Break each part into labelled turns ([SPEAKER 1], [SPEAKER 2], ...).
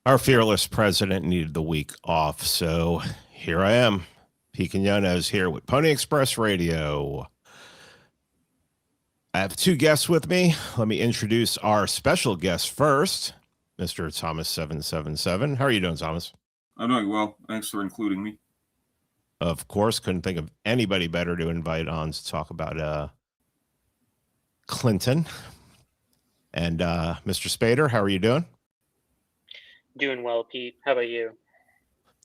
[SPEAKER 1] Our fearless president needed the week off, so here I am. Quinones here with Pony Express Radio. I have two guests with me. Let me introduce our special guest first, Mr. Thomas777. How are you doing, Thomas?
[SPEAKER 2] I'm doing well. Thanks for including me.
[SPEAKER 1] Of course, couldn't think of anybody better to invite on to talk about Clinton. And Mr. Spader, how are you doing?
[SPEAKER 3] Doing well, Pete. How about you?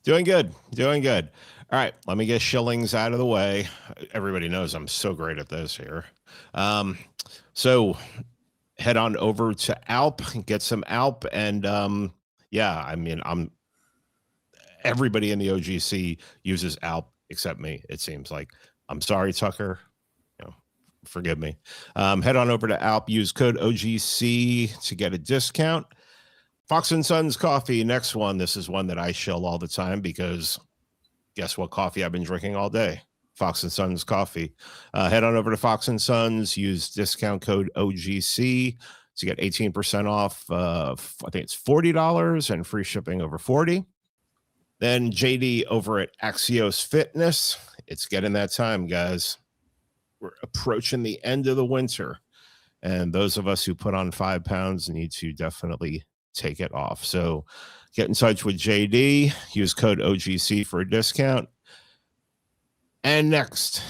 [SPEAKER 1] Doing good. All right, let me get shillings out of the way. Everybody knows I'm so great at this here. So head on over to Alp, get some Alp, and everybody in the OGC uses Alp except me, it seems like. I'm sorry, Tucker. Forgive me. Head on over to Alp, use code OGC to get a discount. Fox & Sons coffee, next one. This is one that I shill all the time because guess what coffee I've been drinking all day? Fox & Sons coffee. Head on over to Fox & Sons, use discount code OGC to get 18% off. I think it's $40 and free shipping over $40. Then JD over at Axios Fitness. It's getting that time, guys. We're approaching the end of the winter. And those of us who put on 5 pounds need to definitely take it off. So get in touch with JD, use code OGC for a discount. And next,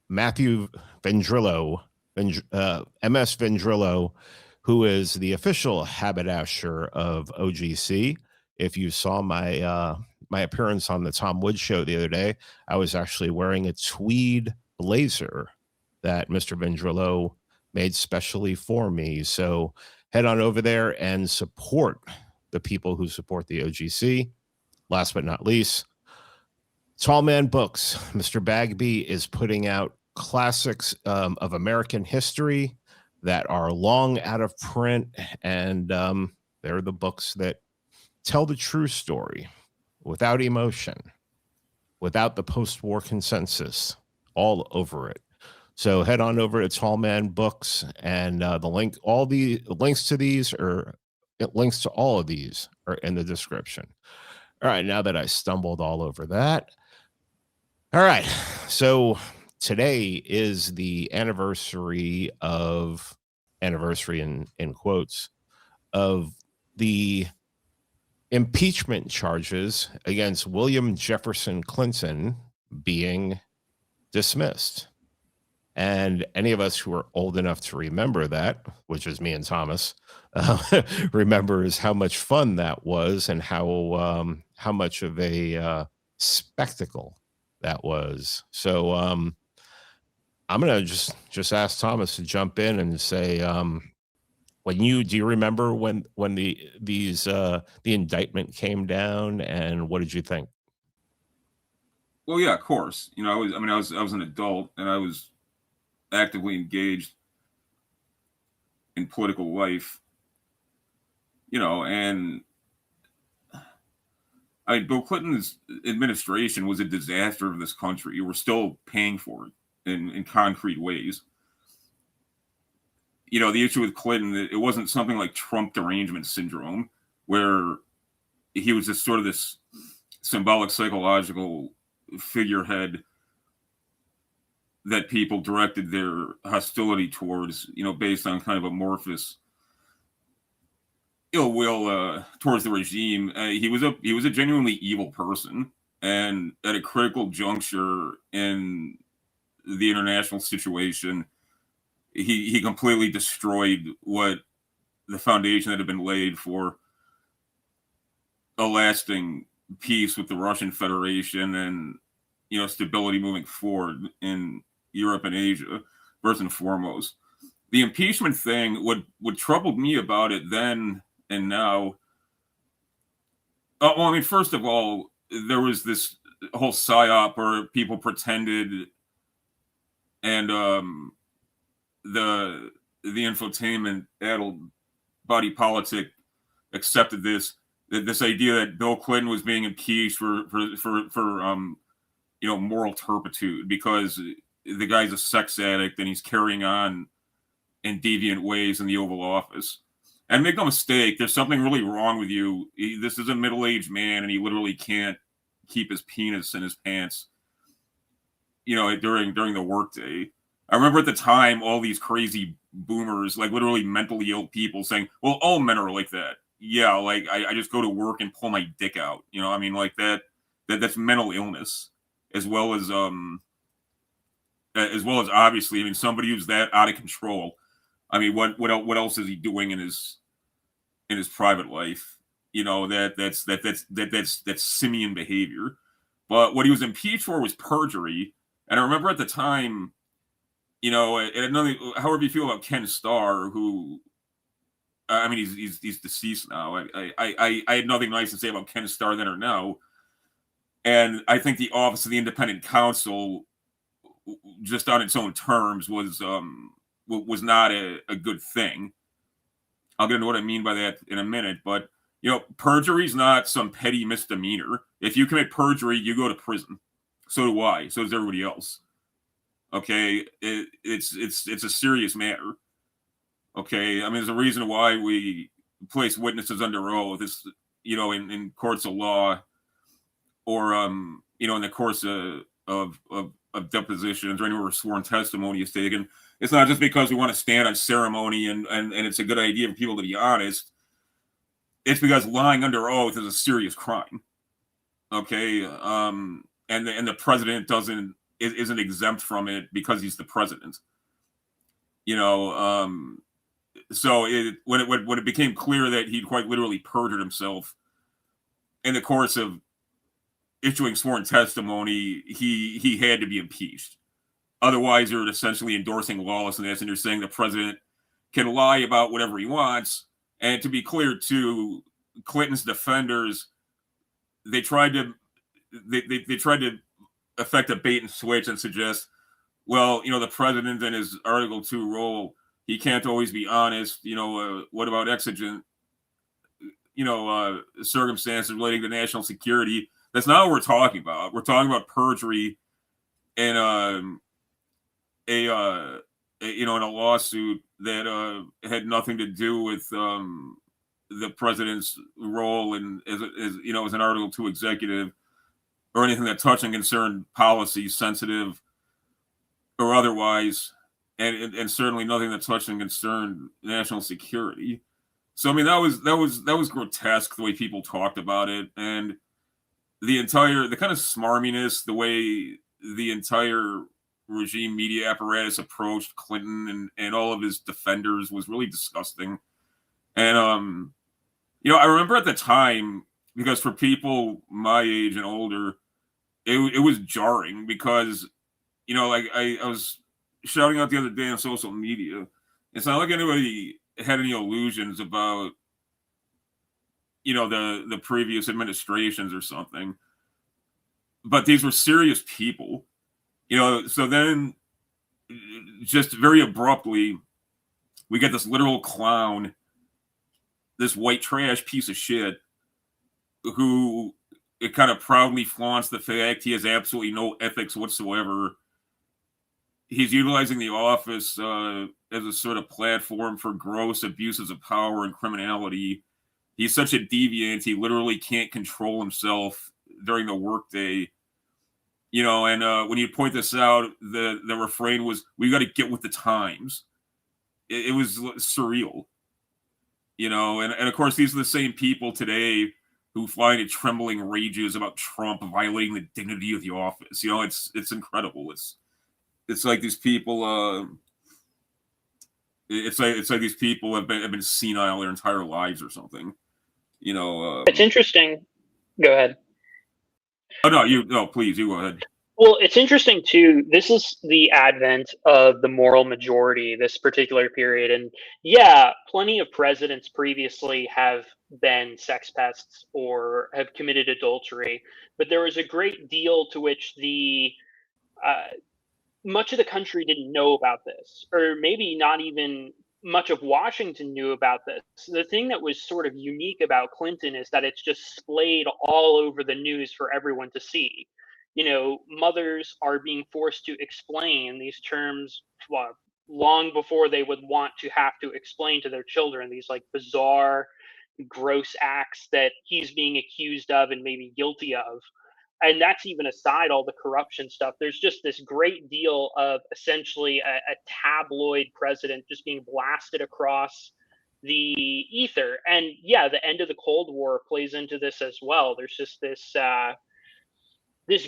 [SPEAKER 1] Matthew Vendrillo, MS Vendrillo, who is the official haberdasher of OGC. If you saw my appearance on the Tom Woods show the other day, I was actually wearing a tweed blazer that Mr. Vendrillo made specially for me. So head on over there and support the people who support the OGC. Last but not least, Tall Man Books. Mr. Bagby is putting out classics of American history that are long out of print, and they're the books that tell the true story without emotion, without the post-war consensus all over it. So head on over to Tall Man Books, and all the links to all of these are in the description. All right, now that I stumbled all over that. All right, so today is the anniversary in quotes, of the impeachment charges against William Jefferson Clinton being dismissed. And any of us who are old enough to remember that, which is me and Thomas, remembers how much fun that was and how much of a spectacle that was. So I'm gonna just ask Thomas to jump in and say, do you remember when the indictment came down, and what did you think?
[SPEAKER 2] Well, yeah, of course. I was an adult, and I was actively engaged in political life. And Bill Clinton's administration was a disaster of this country. You were still paying for it in concrete ways. The issue with Clinton, it wasn't something like Trump derangement syndrome, where he was just sort of this symbolic psychological figurehead that people directed their hostility towards, based on kind of amorphous ill will towards the regime. He was a genuinely evil person, and at a critical juncture in the international situation, he completely destroyed what the foundation that had been laid for a lasting peace with the Russian Federation and stability moving forward in Europe and Asia, first and foremost. The impeachment thing, what troubled me about it then and now, first of all, there was this whole psyop where people pretended, and the infotainment addled body politic accepted this idea that Bill Clinton was being impeached for moral turpitude because the guy's a sex addict and he's carrying on in deviant ways in the Oval Office. And make no mistake, there's something really wrong with you. This is a middle-aged man, and he literally can't keep his penis in his pants, during the workday. I remember at the time, all these crazy boomers, like literally mentally ill people saying, well, all men are like that. Yeah, like I just go to work and pull my dick out. I mean, like that's mental illness, as well as obviously, I mean, somebody who's that out of control. I mean, what else is he doing in his private life? That's simian behavior. But what he was impeached for was perjury. And I remember at the time, however you feel about Ken Starr, who, I mean, he's deceased now. I had nothing nice to say about Ken Starr then or now. And I think the Office of the Independent Counsel, just on its own terms, was not a good thing. I'll get into what I mean by that in a minute. But, perjury is not some petty misdemeanor. If you commit perjury, you go to prison. So do I. So does everybody else. Okay, it's a serious matter. Okay, I mean, there's a reason why we place witnesses under oath. It's in courts of law, or in the course of depositions, or anywhere where sworn testimony is taken. It's not just because we want to stand on ceremony and it's a good idea for people to be honest. It's because lying under oath is a serious crime. Okay, and the president isn't exempt from it because he's the president. So when it became clear that he'd quite literally perjured himself in the course of issuing sworn testimony, he had to be impeached. Otherwise, you're essentially endorsing lawlessness, and you're saying the president can lie about whatever he wants. And to be clear, too, Clinton's defenders, they tried to affect a bait and switch and suggest, well, the president in his Article 2 role, he can't always be honest. What about exigent, circumstances relating to national security? That's not what we're talking about. We're talking about perjury in in a lawsuit that had nothing to do with the president's role and as an Article 2 executive, or anything that touched and concerned policy, sensitive or otherwise, and certainly nothing that touched and concerned national security. So I mean, that was grotesque, the way people talked about it, and the kind of smarminess, the way the entire regime media apparatus approached Clinton and all of his defenders was really disgusting. And I remember at the time, because for people my age and older, it was jarring because, like I was shouting out the other day on social media, it's not like anybody had any illusions about, the previous administrations or something. But these were serious people, so then just very abruptly, we get this literal clown, this white trash piece of shit, who it kind of proudly flaunts the fact he has absolutely no ethics whatsoever. He's utilizing the office as a sort of platform for gross abuses of power and criminality. He's such a deviant, he literally can't control himself during the workday. And when you point this out, the refrain was, we got to get with the times. It was surreal. And of course, these are the same people today who fly into trembling rages about Trump violating the dignity of the office. It's incredible. It's like these people. It's like these people have been senile their entire lives or something.
[SPEAKER 3] It's interesting. Go ahead.
[SPEAKER 2] Oh no, please, you go ahead.
[SPEAKER 3] Well, it's interesting too. This is the advent of the moral majority, this particular period. And yeah, plenty of presidents previously have been sex pests or have committed adultery, but there was a great deal to which the much of the country didn't know about this, or maybe not even much of Washington knew about this. The thing that was sort of unique about Clinton is that it's just splayed all over the news for everyone to see. Mothers are being forced to explain these terms, well, long before they would want to have to explain to their children these like bizarre, gross acts that he's being accused of and maybe guilty of. And that's even aside all the corruption stuff. There's just this great deal of essentially a tabloid president just being blasted across the ether. And yeah, the end of the Cold War plays into this as well. There's just this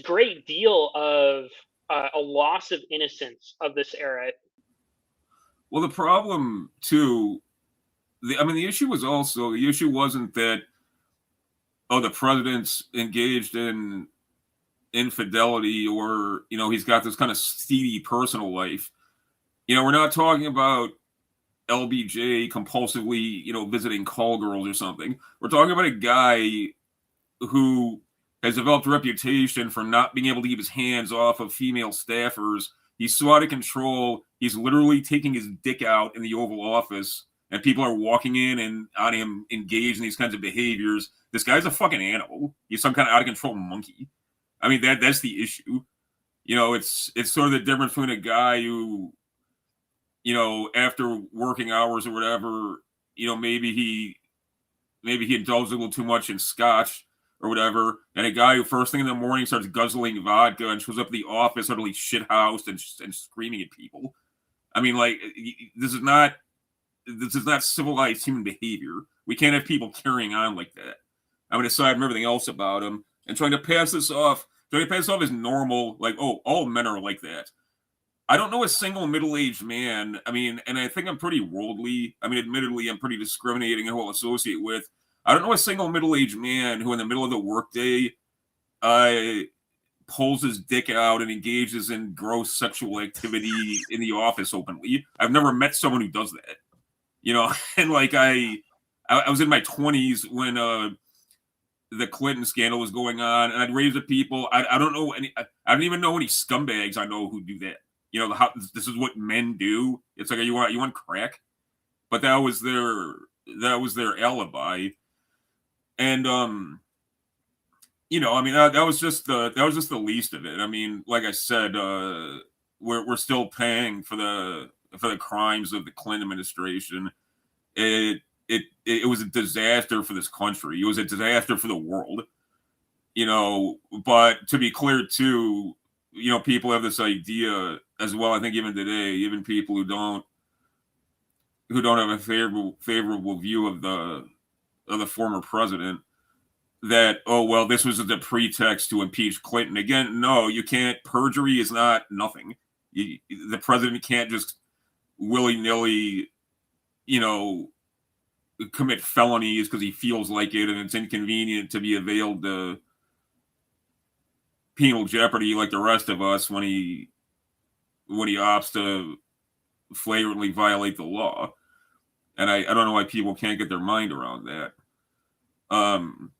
[SPEAKER 3] great deal of a loss of innocence of this era.
[SPEAKER 2] Well, the problem too, the issue was also, the issue wasn't that, oh, the president's engaged in infidelity, or, you know, he's got this kind of seedy personal life. You know, we're not talking about LBJ compulsively, you know, visiting call girls or something. We're talking about a guy who has developed a reputation for not being able to keep his hands off of female staffers. He's so out of control. He's literally taking his dick out in the Oval Office, and people are walking in and on him engaged in these kinds of behaviors. This guy's a fucking animal. He's some kind of out of control monkey. I mean, that's the issue. You know, it's sort of the difference between a guy who, you know, after working hours or whatever, you know, maybe he indulged a little too much in scotch or whatever, and a guy who first thing in the morning starts guzzling vodka and shows up at the office utterly shithoused and screaming at people. I mean, like, this is not civilized human behavior. We can't have people carrying on like that. I mean, aside from everything else about him, and trying to pass this off as normal, like, oh, all men are like that. I don't know a single middle-aged man. I mean, and I think I'm pretty worldly. I mean, admittedly, I'm pretty discriminating in who I'll associate with. I don't know a single middle-aged man who in the middle of the workday pulls his dick out and engages in gross sexual activity in the office openly. I've never met someone who does that. You know, and like I was in my 20s when the Clinton scandal was going on, and I'd raise the people. I don't know any. I don't even know any scumbags I know who do that. You know, how this is what men do. It's like, you want crack, but that was their alibi. And you know, I mean, that was just the least of it. I mean, like I said, we're still paying for the crimes of the Clinton administration. It was a disaster for this country. It was a disaster for the world. You know, but to be clear too, you know, people have this idea as well. I think even today, even people who don't have a favorable view of the former president, that, oh, well, this was the pretext to impeach Clinton. Again, no, you can't. Perjury is not nothing. The president can't just willy-nilly, you know, commit felonies because he feels like it and it's inconvenient to be availed to penal jeopardy like the rest of us when he opts to flagrantly violate the law. And I don't know why people can't get their mind around that. And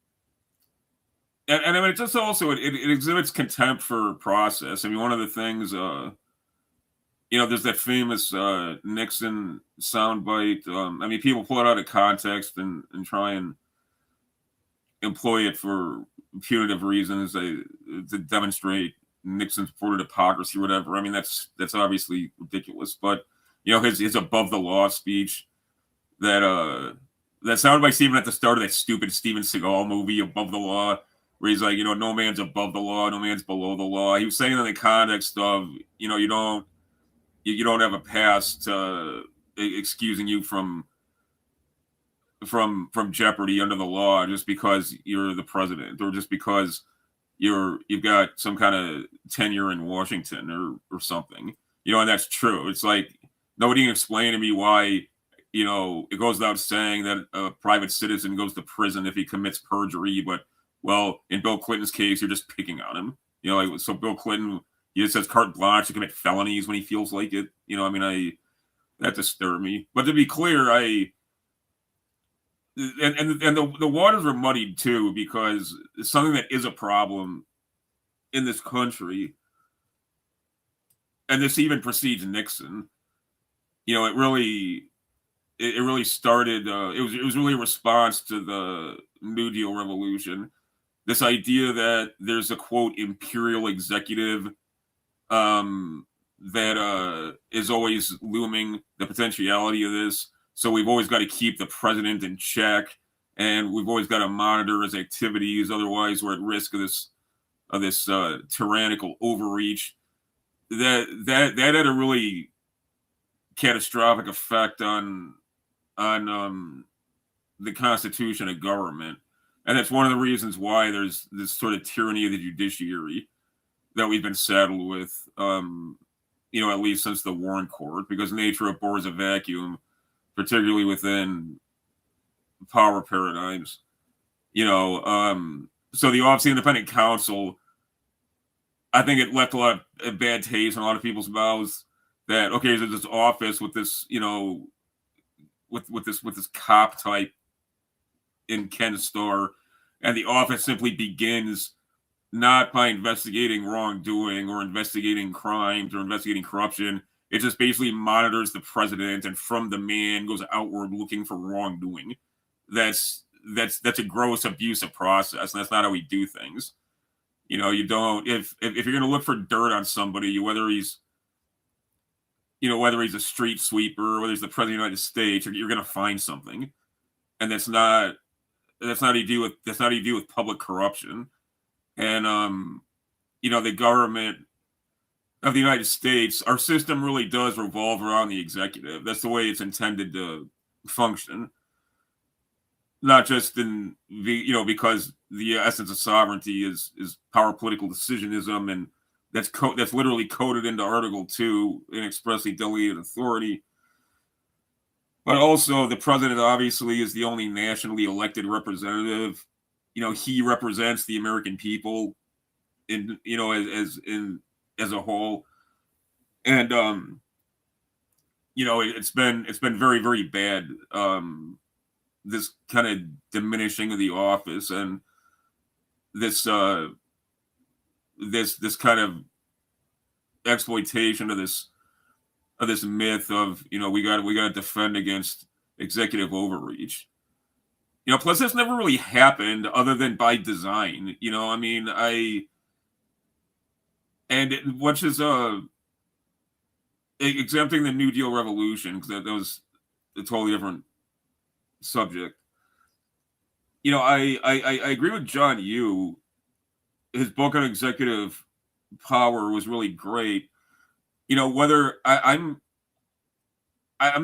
[SPEAKER 2] I mean, it just also, it exhibits contempt for process. I mean, one of the things, you know, there's that famous Nixon soundbite. I mean, people pull it out of context and try and employ it for punitive reasons to demonstrate Nixon's purported hypocrisy or whatever. I mean, that's obviously ridiculous. But, you know, his above the law speech, that soundbite even at the start of that stupid Steven Seagal movie, Above the Law, where he's like, you know, no man's above the law, no man's below the law. He was saying in the context of, you know, you don't have a past excusing you from jeopardy under the law just because you're the president, or just because you've got some kind of tenure in Washington or something. You know, and that's true. It's like, nobody can explain to me why, you know, it goes without saying that a private citizen goes to prison if he commits perjury, but, well, in Bill Clinton's case, you're just picking on him. You know, like, so Bill Clinton, he just has carte blanche to commit felonies when he feels like it. You know, I mean, that disturbed me. But to be clear, and the waters were muddied too, because it's something that is a problem in this country, and this even precedes Nixon. You know, it really started. It was really a response to the New Deal revolution. This idea that there's a, quote, imperial executive that is always looming, the potentiality of this. So we've always got to keep the president in check, and we've always got to monitor his activities. Otherwise, we're at risk of this tyrannical overreach. That had a really catastrophic effect on the constitution of government, and that's one of the reasons why there's this sort of tyranny of the judiciary that we've been saddled with, at least since the Warren Court, because nature abhors a vacuum, particularly within power paradigms. So the Office of the Independent Counsel, I think it left a lot of bad taste in a lot of people's mouths that, okay, there's this office with this, with this cop type in Ken Starr, and the office simply begins not by investigating wrongdoing or investigating crimes or investigating corruption. It just basically monitors the president, and from the man goes outward looking for wrongdoing. That's a gross abusive process, and that's not how we do things. You don't, if you're going to look for dirt on somebody, whether he's a street sweeper, whether he's the president of the United States, you're going to find something, and that's not how you deal with public corruption. And the government of the United States, our system really does revolve around the executive. That's the way it's intended to function. Not just because the essence of sovereignty is power political decisionism, and that's literally coded into Article 2 in expressly delegated authority. But also, the president obviously is the only nationally elected representative. He represents the American people as a whole. And it's been very, very bad, this kind of diminishing of the office, and this kind of exploitation of this myth of we got to defend against executive overreach. Plus this never really happened other than by design. Which is exempting the New Deal revolution, because that was a totally different subject. I agree with John Yoo. His book on executive power was really great. Whether I'm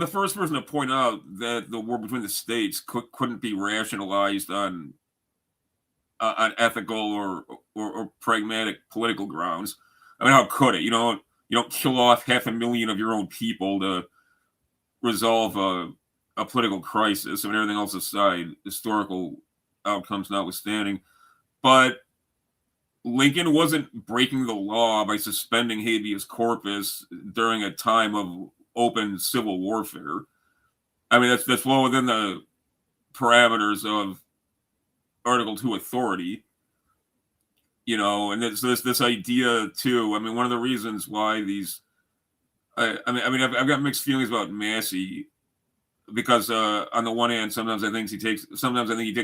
[SPEAKER 2] the first person to point out that the war between the states couldn't be rationalized on ethical or pragmatic political grounds. I mean, how could it? You don't kill off 500,000 of your own people to resolve a political crisis. I mean, everything else aside, historical outcomes notwithstanding. But Lincoln wasn't breaking the law by suspending habeas corpus during a time of open civil warfare. I mean, that's well within the parameters of Article 2 authority. And this idea too. I mean, one of the reasons why these, I've got mixed feelings about Massey, because on the one hand, sometimes I think he takes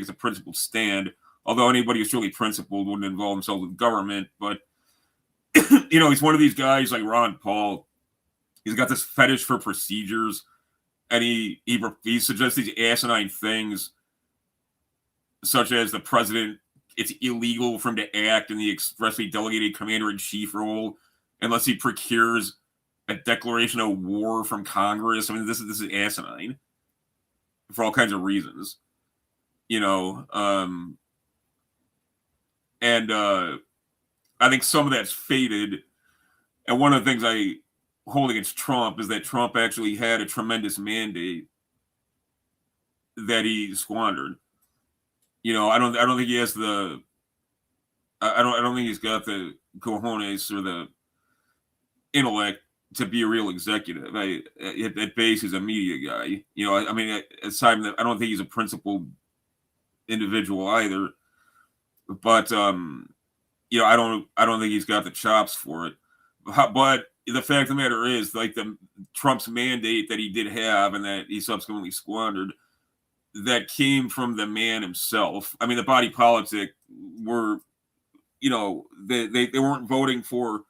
[SPEAKER 2] a principled stand. Although anybody who's truly principled wouldn't involve himself with government, but he's one of these guys like Ron Paul. He's got this fetish for procedures, and he suggests these asinine things, such as the president. It's illegal for him to act in the expressly delegated commander-in-chief role unless he procures a declaration of war from Congress. I mean, this is asinine for all kinds of reasons, and I think some of that's faded. And one of the things I hold against Trump is that Trump actually had a tremendous mandate that he squandered. I don't think he has I don't think he's got the cojones or the intellect to be a real executive. At base, he's a media guy. Aside from that, I don't think he's a principled individual either. But I don't think he's got the chops for it. But the fact of the matter is, like, Trump's mandate that he did have and that he subsequently squandered, that came from the man himself. I mean, the body politic were, they weren't voting for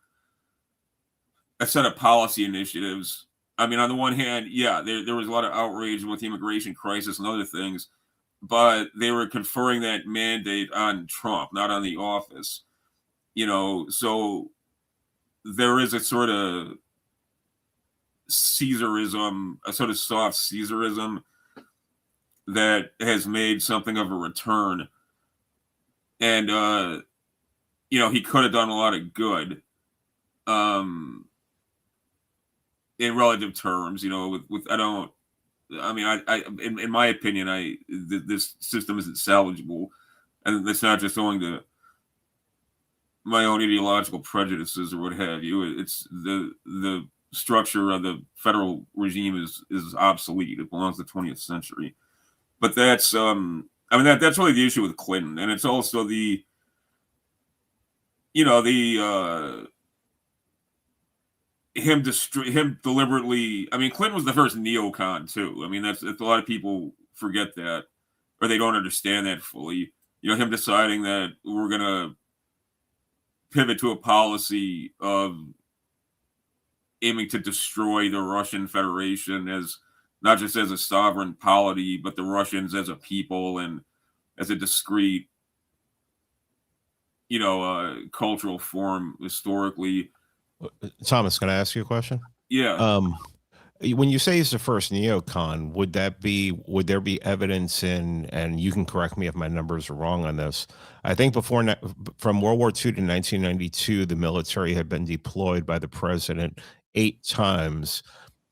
[SPEAKER 2] a set of policy initiatives. I mean, on the one hand, yeah, there was a lot of outrage with the immigration crisis and other things, but they were conferring that mandate on Trump, not on the office. So there is a sort of Caesarism, a sort of soft Caesarism that has made something of a return. And, he could have done a lot of good in relative terms, in my opinion, this system isn't salvageable. And it's not just owing to my own ideological prejudices or what have you. It's the structure of the federal regime is obsolete. It belongs to the 20th century. But that's that's really the issue with Clinton, and it's also him deliberately. I mean, Clinton was the first neocon too. I mean, that's a lot of people forget that, or they don't understand that fully. Him deciding that we're gonna pivot to a policy of aiming to destroy the Russian Federation as not just as a sovereign polity, but the Russians as a people and as a discrete, cultural form historically.
[SPEAKER 1] Thomas, can I ask you a question?
[SPEAKER 2] Yeah.
[SPEAKER 1] When you say he's the first neocon, would there be evidence in, and you can correct me if my numbers are wrong on this, I think from World War II to 1992, the military had been deployed by the president 8 times.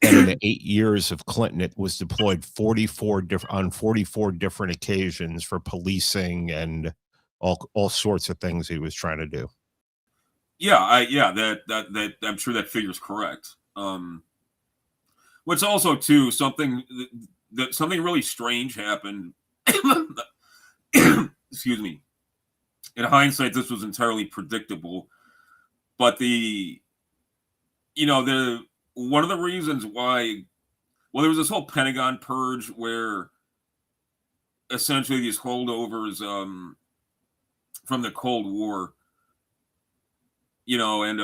[SPEAKER 1] And in the 8 years of Clinton, it was deployed on 44 different occasions for policing and all sorts of things he was trying to do.
[SPEAKER 2] Yeah, that I'm sure that figure's correct. What's also too something really strange happened. Excuse me. In hindsight, this was entirely predictable, but one of the reasons why, there was this whole Pentagon purge where essentially these holdovers from the Cold War, and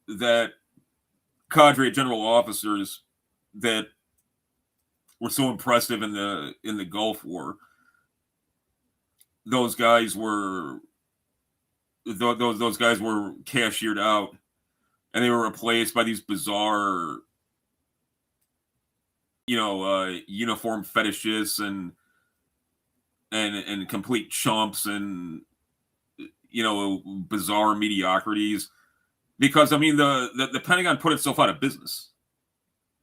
[SPEAKER 2] that cadre of general officers that were so impressive in the Gulf War. Those guys were cashiered out, and they were replaced by these bizarre, uniform fetishists and complete chumps and bizarre mediocrities. Because the Pentagon put itself out of business.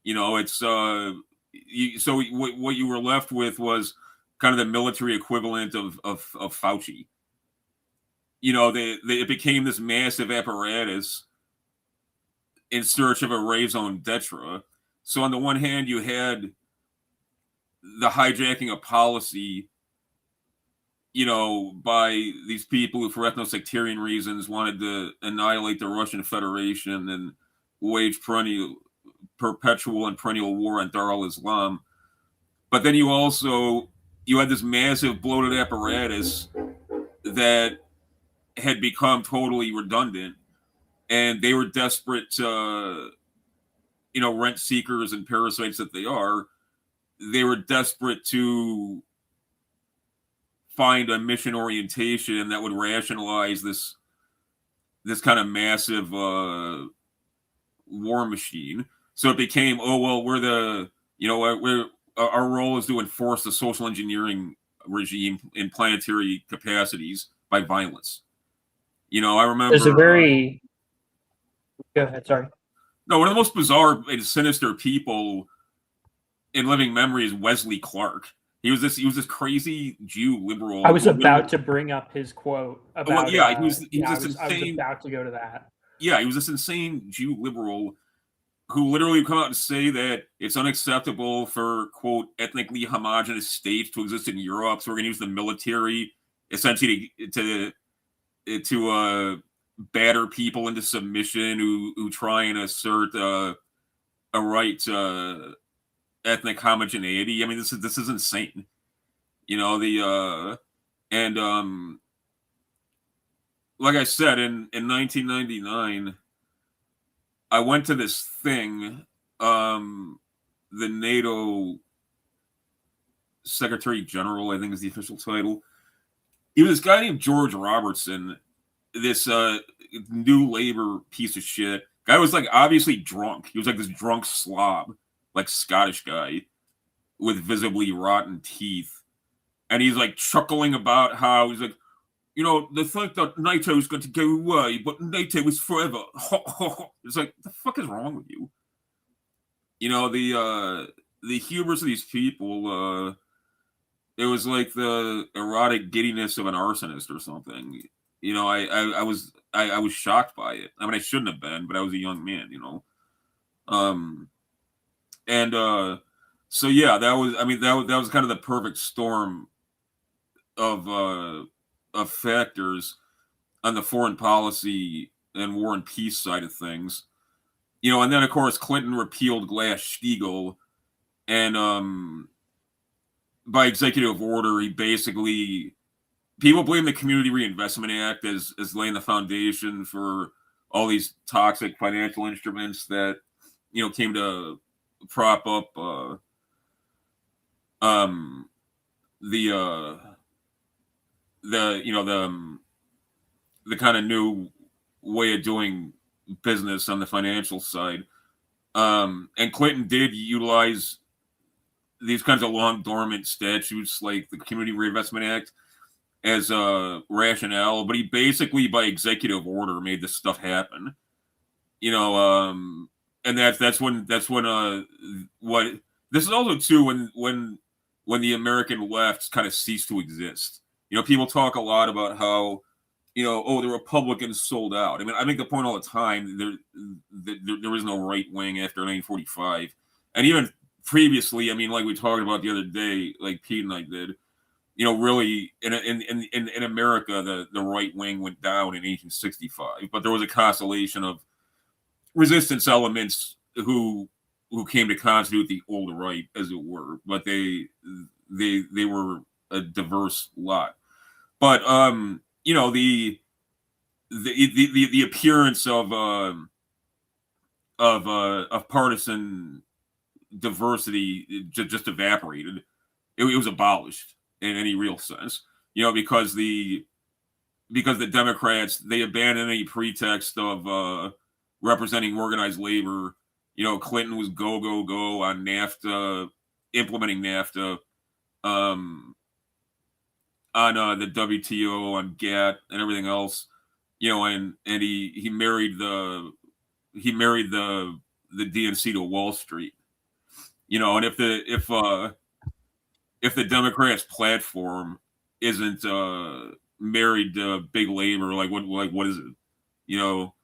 [SPEAKER 2] It's so what you were left with was kind of the military equivalent of Fauci. It became this massive apparatus in search of a raison d'etre. So on the one hand, you had the hijacking of policy, by these people who, for ethno-sectarian reasons, wanted to annihilate the Russian Federation and wage perpetual and perennial war on Dar al-Islam. But then you had this massive bloated apparatus that had become totally redundant, and they were desperate to, rent seekers and parasites that they are. They were desperate to find a mission orientation that would rationalize this kind of massive war machine. So it became, we're our role is to enforce the social engineering regime in planetary capacities by violence. I remember
[SPEAKER 3] there's a very go ahead, sorry.
[SPEAKER 2] No, one of the most bizarre and sinister people in living memory is Wesley Clark. He was this crazy Jew liberal.
[SPEAKER 3] I was about to bring up his quote about.
[SPEAKER 2] He was insane.
[SPEAKER 3] I was about to go to that.
[SPEAKER 2] Yeah, he was this insane Jew liberal who literally would come out and say that it's unacceptable for, quote, ethnically homogenous states to exist in Europe. So we're going to use the military essentially to batter people into submission who try and assert a right to ethnic homogeneity. I mean, this is insane. Like I said, in 1999, I went to this thing, the NATO Secretary General, I think is the official title. He was this guy named George Robertson, this New Labor piece of shit. Guy was like obviously drunk. He was like this drunk slob, like Scottish guy with visibly rotten teeth. And he's like chuckling about how he's like, you know, they think that NATO is going to go away, but NATO is forever. It's like, the fuck is wrong with you? You know, the hubris of these people, it was like the erotic giddiness of an arsonist or something. You know, I was shocked by it. I mean, I shouldn't have been, but I was a young man, you know. So yeah, that was kind of the perfect storm of factors on the foreign policy and war and peace side of things. You know, and then of course Clinton repealed Glass-Steagall, and by executive order, he basically, people blame the Community Reinvestment Act as laying the foundation for all these toxic financial instruments that, you know, came to prop up the kind of new way of doing business on the financial side. And Clinton did utilize these kinds of long dormant statutes like the Community Reinvestment Act as a rationale, but he basically by executive order made this stuff happen. You know, and that's when what this is also too when the American left kind of ceased to exist. You know, people talk a lot about how, you know, oh, the Republicans sold out. I mean, I make the point all the time. There was no right wing after 1945, and even previously. I mean, like we talked about the other day, like Pete and I did. You know, really, in America, the right wing went down in 1865, but there was a constellation of resistance elements who came to constitute the old right, as it were. But they were a diverse lot. But you know, the appearance of partisan diversity just evaporated. It was abolished in any real sense, you know, because the Democrats, they abandoned any pretext of representing organized labor. You know, Clinton was go on NAFTA, implementing NAFTA, on the WTO, on GATT, and everything else. You know, and he married the DNC to Wall Street. You know, and if the Democrats' platform isn't married to big labor, like what is it? You know,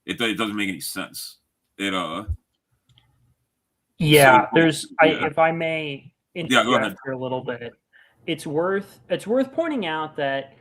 [SPEAKER 2] it doesn't make any sense.
[SPEAKER 3] Yeah,
[SPEAKER 2] So,
[SPEAKER 3] there's
[SPEAKER 2] yeah.
[SPEAKER 3] if I may
[SPEAKER 2] Yeah, go ahead.
[SPEAKER 3] interject here a little bit, it's worth pointing out that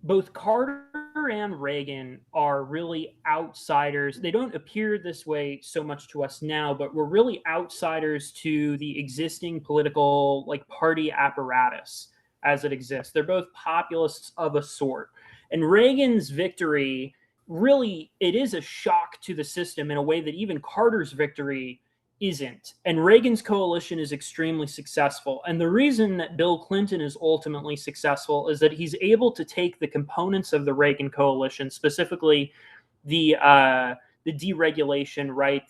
[SPEAKER 3] both Carter and Reagan are really outsiders. They don't appear this way so much to us now, but we're really outsiders to the existing political, like, party apparatus as it exists. They're both populists of a sort. And Reagan's victory, really, it is a shock to the system in a way that even Carter's victory isn't. And Reagan's coalition is extremely successful. And the reason that Bill Clinton is ultimately successful is that he's able to take the components of the Reagan coalition, specifically the deregulation, right?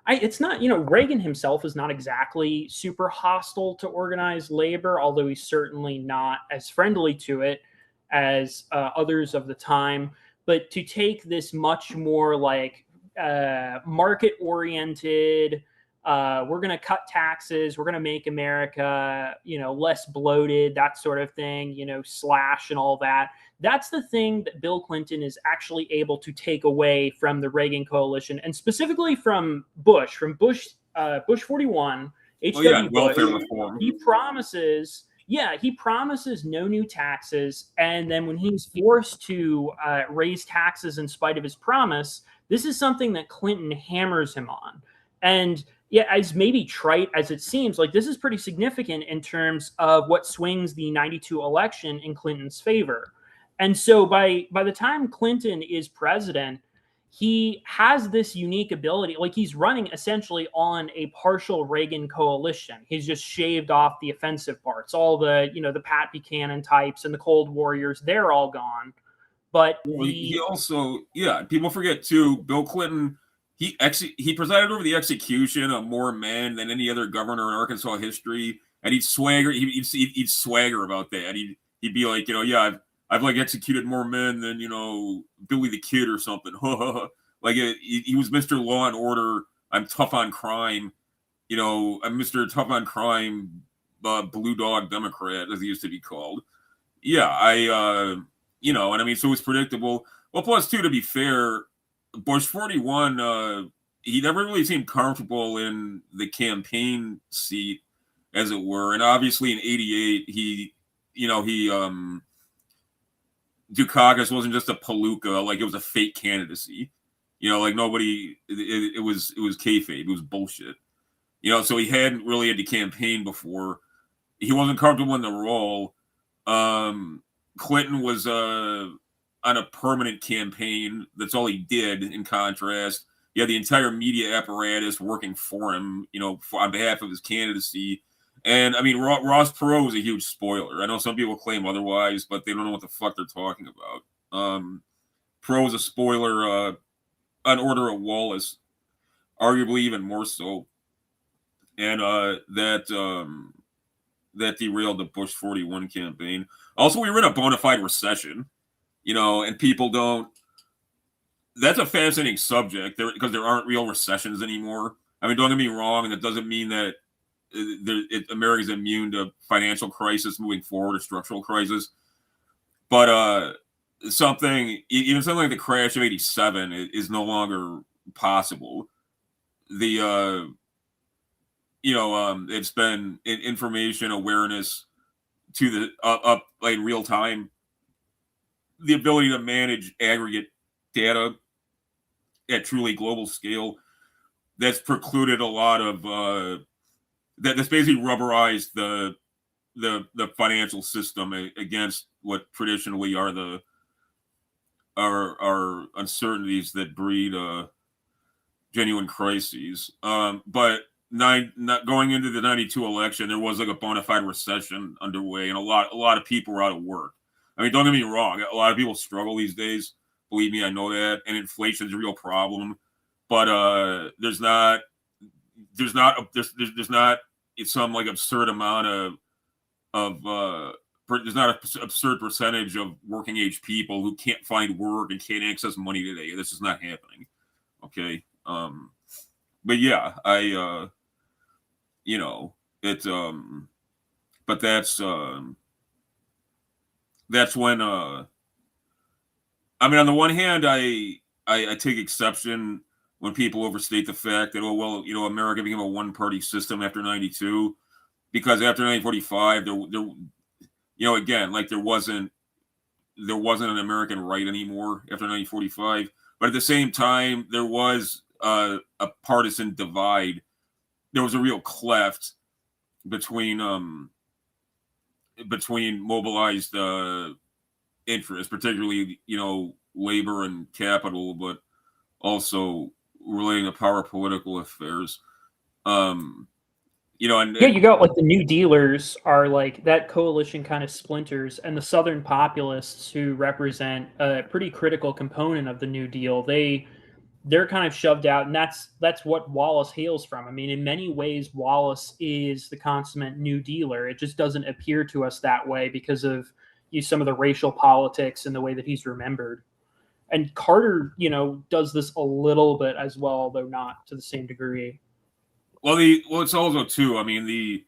[SPEAKER 3] It's not, you know, Reagan himself is not exactly super hostile to organized labor, although he's certainly not as friendly to it as others of the time. But to take this much more like market-oriented, we're going to cut taxes, we're going to make America, you know, less bloated, that sort of thing, you know, slash and all that. That's the thing that Bill Clinton is actually able to take away from the Reagan coalition, and specifically from Bush 41, H.W.
[SPEAKER 2] Welfare
[SPEAKER 3] Bush.
[SPEAKER 2] reform.
[SPEAKER 3] He promises no new taxes, and then when he's forced to raise taxes in spite of his promise, this is something that Clinton hammers him on. And yeah, as maybe trite as it seems, like, this is pretty significant in terms of what swings the 92 election in Clinton's favor. And so by the time Clinton is president,
[SPEAKER 4] he has this unique ability. Like, he's running essentially on a partial Reagan coalition. He's just shaved off the offensive parts. All the, the Pat Buchanan types and the Cold Warriors, they're all gone. But
[SPEAKER 2] he also, people forget too, Bill Clinton, he presided over the execution of more men than any other governor in Arkansas history, and he'd swagger about that. He'd be like, I've like executed more men than Billy the Kid or something. Like he was Mr. Law and Order. I'm tough on crime. I'm Mr. Tough on Crime, Blue Dog Democrat, as he used to be called. Yeah, and I mean, so it's predictable. Well, plus too, to be fair, Bush 41, he never really seemed comfortable in the campaign seat, as it were. And obviously in '88, Dukakis wasn't just a palooka, like it was a fake candidacy. Like nobody, it was kayfabe, it was bullshit. So he hadn't really had to campaign before. He wasn't comfortable in the role. Clinton was on a permanent campaign. That's all he did. In contrast, he had the entire media apparatus working for him, on behalf of his candidacy. And I mean, Ross Perot was a huge spoiler. I know some people claim otherwise, but they don't know what the fuck they're talking about. Perot was a spoiler on order of Wallace, arguably even more so. And that derailed the Bush 41 campaign. Also, we were in a bona fide recession, and people don't. That's a fascinating subject because there aren't real recessions anymore. I mean, don't get me wrong, and it doesn't mean that America's immune to financial crisis moving forward or structural crisis. But something like the crash of '87 is no longer possible. It's been information awareness to the up like real time, the ability to manage aggregate data at truly global scale. That's precluded a lot of that's basically rubberized the financial system against what traditionally are our uncertainties that breed genuine crises. But not going into the '92 election, there was like a bona fide recession underway, and a lot of people were out of work. I mean, don't get me wrong, a lot of people struggle these days. Believe me, I know that, and inflation is a real problem. But there's not some like absurd amount there's not an absurd percentage of working age people who can't find work and can't access money today. This is not happening. Okay. But yeah, but that's when, I mean, on the one hand, I take exception when people overstate the fact that, America became a one-party system after '92, because after 1945, again, like there wasn't an American right anymore after 1945. But at the same time, there was a partisan divide. There was a real cleft between mobilized interests, particularly labor and capital, but also relating to power political affairs. And
[SPEAKER 4] you got like the New Dealers are like that coalition kind of splinters, and the Southern populists, who represent a pretty critical component of the New Deal, they're kind of shoved out, and that's what Wallace hails from. I mean, in many ways, Wallace is the consummate New Dealer. It just doesn't appear to us that way because of some of the racial politics and the way that he's remembered. And Carter, does this a little bit as well, though not to the same degree.
[SPEAKER 2] Well, it's also too. I mean,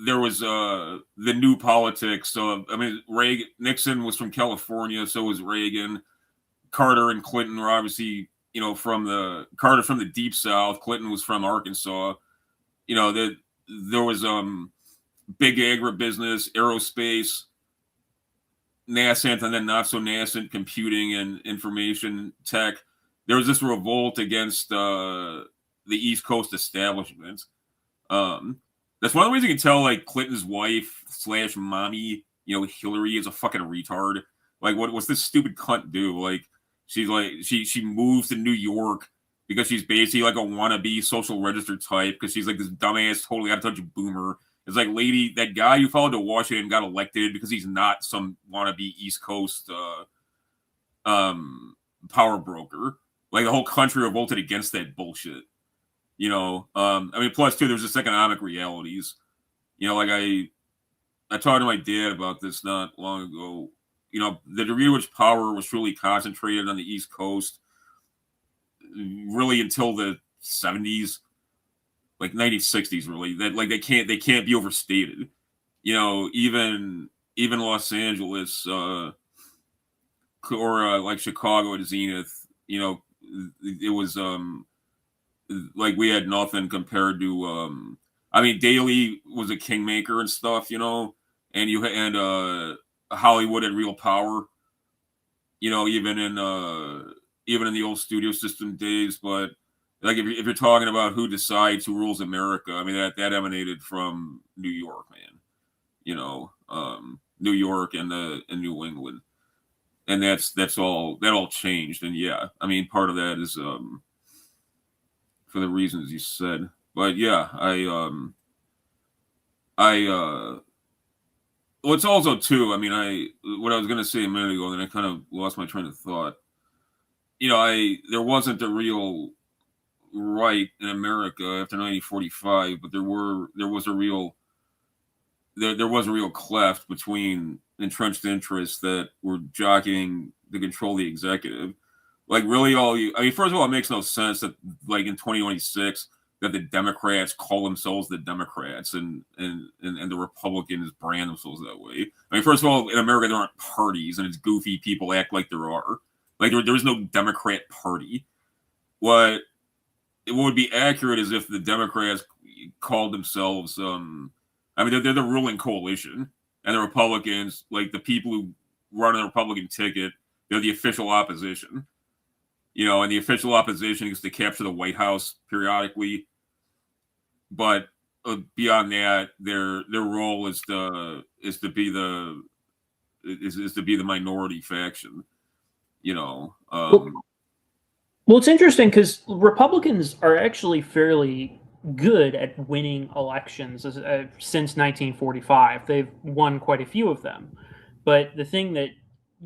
[SPEAKER 2] there was the new politics. So I mean, Nixon was from California, so was Reagan. Carter and Clinton were obviously, Carter from the Deep South. Clinton was from Arkansas. There was big agribusiness, aerospace, nascent and then not so nascent computing and information tech. There was this revolt against the East Coast establishment. That's one of the ways you can tell, like, Clinton's wife / mommy, Hillary, is a fucking retard. Like, what's this stupid cunt do? Like, She's like she moves to New York because she's basically like a wannabe social register type because she's like this dumbass, totally out of touch boomer. It's like, lady, that guy you followed to Washington got elected because he's not some wannabe East Coast power broker. Like the whole country revolted against that bullshit. You know, I mean, plus too, there's just economic realities. You know, like I talked to my dad about this not long ago. You know, the degree to which power was truly concentrated on the East Coast, really until the 70s, like 1960s, really. That like they can't be overstated. You know, even Los Angeles or like Chicago at Zenith. You know, it was like we had nothing compared to I mean, Daley was a kingmaker and stuff, you know, and Hollywood had real power, you know, even in the old studio system days. But like if you're talking about who decides who rules America, I mean that emanated from New York, man. You know, New York and New England, and that all changed. And yeah, I mean part of that is for the reasons you said. But yeah, well, it's also too, I mean, what I was gonna say a minute ago, then I kind of lost my train of thought. You know, there wasn't a real right in America after 1945, but there was a real cleft between entrenched interests that were jockeying to control the executive. Like really I mean, first of all, it makes no sense that like in 2026 that the Democrats call themselves the Democrats and the Republicans brand themselves that way. I mean, first of all, in America there aren't parties, and it's goofy people act like there are. Like there is no Democrat party. What would be accurate is if the Democrats called themselves I mean they're the ruling coalition, and the Republicans, like the people who run the Republican ticket, they're the official opposition. You know, and the official opposition is to capture the White House periodically. But beyond that, their role is to be the minority faction. You know.
[SPEAKER 4] Well, it's interesting because Republicans are actually fairly good at winning elections since 1945. They've won quite a few of them. But the thing that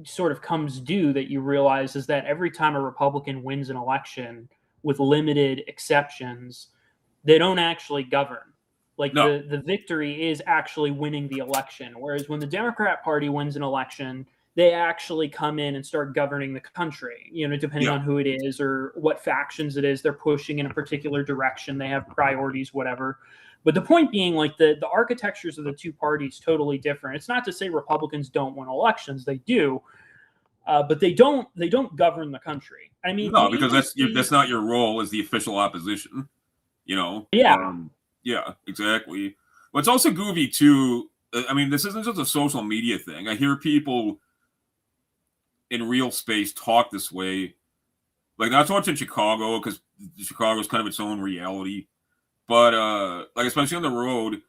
[SPEAKER 4] sort of comes due that you realize is that every time a Republican wins an election, with limited exceptions, they don't actually govern. Like
[SPEAKER 2] No.
[SPEAKER 4] the victory is actually winning the election. Whereas when the Democrat Party wins an election, they actually come in and start governing the country, you know, depending on who it is or what factions it is they're pushing in a particular direction. They have priorities, whatever. But the point being, like the architectures of the two parties totally different. It's not to say Republicans don't win elections; they do, but they don't govern the country. I mean,
[SPEAKER 2] no, because that's not your role as the official opposition. You know.
[SPEAKER 4] Yeah.
[SPEAKER 2] Yeah. Exactly. But it's also goofy too. I mean, this isn't just a social media thing. I hear people in real space talk this way, like not so much in Chicago because Chicago is kind of its own reality. But like especially on the road,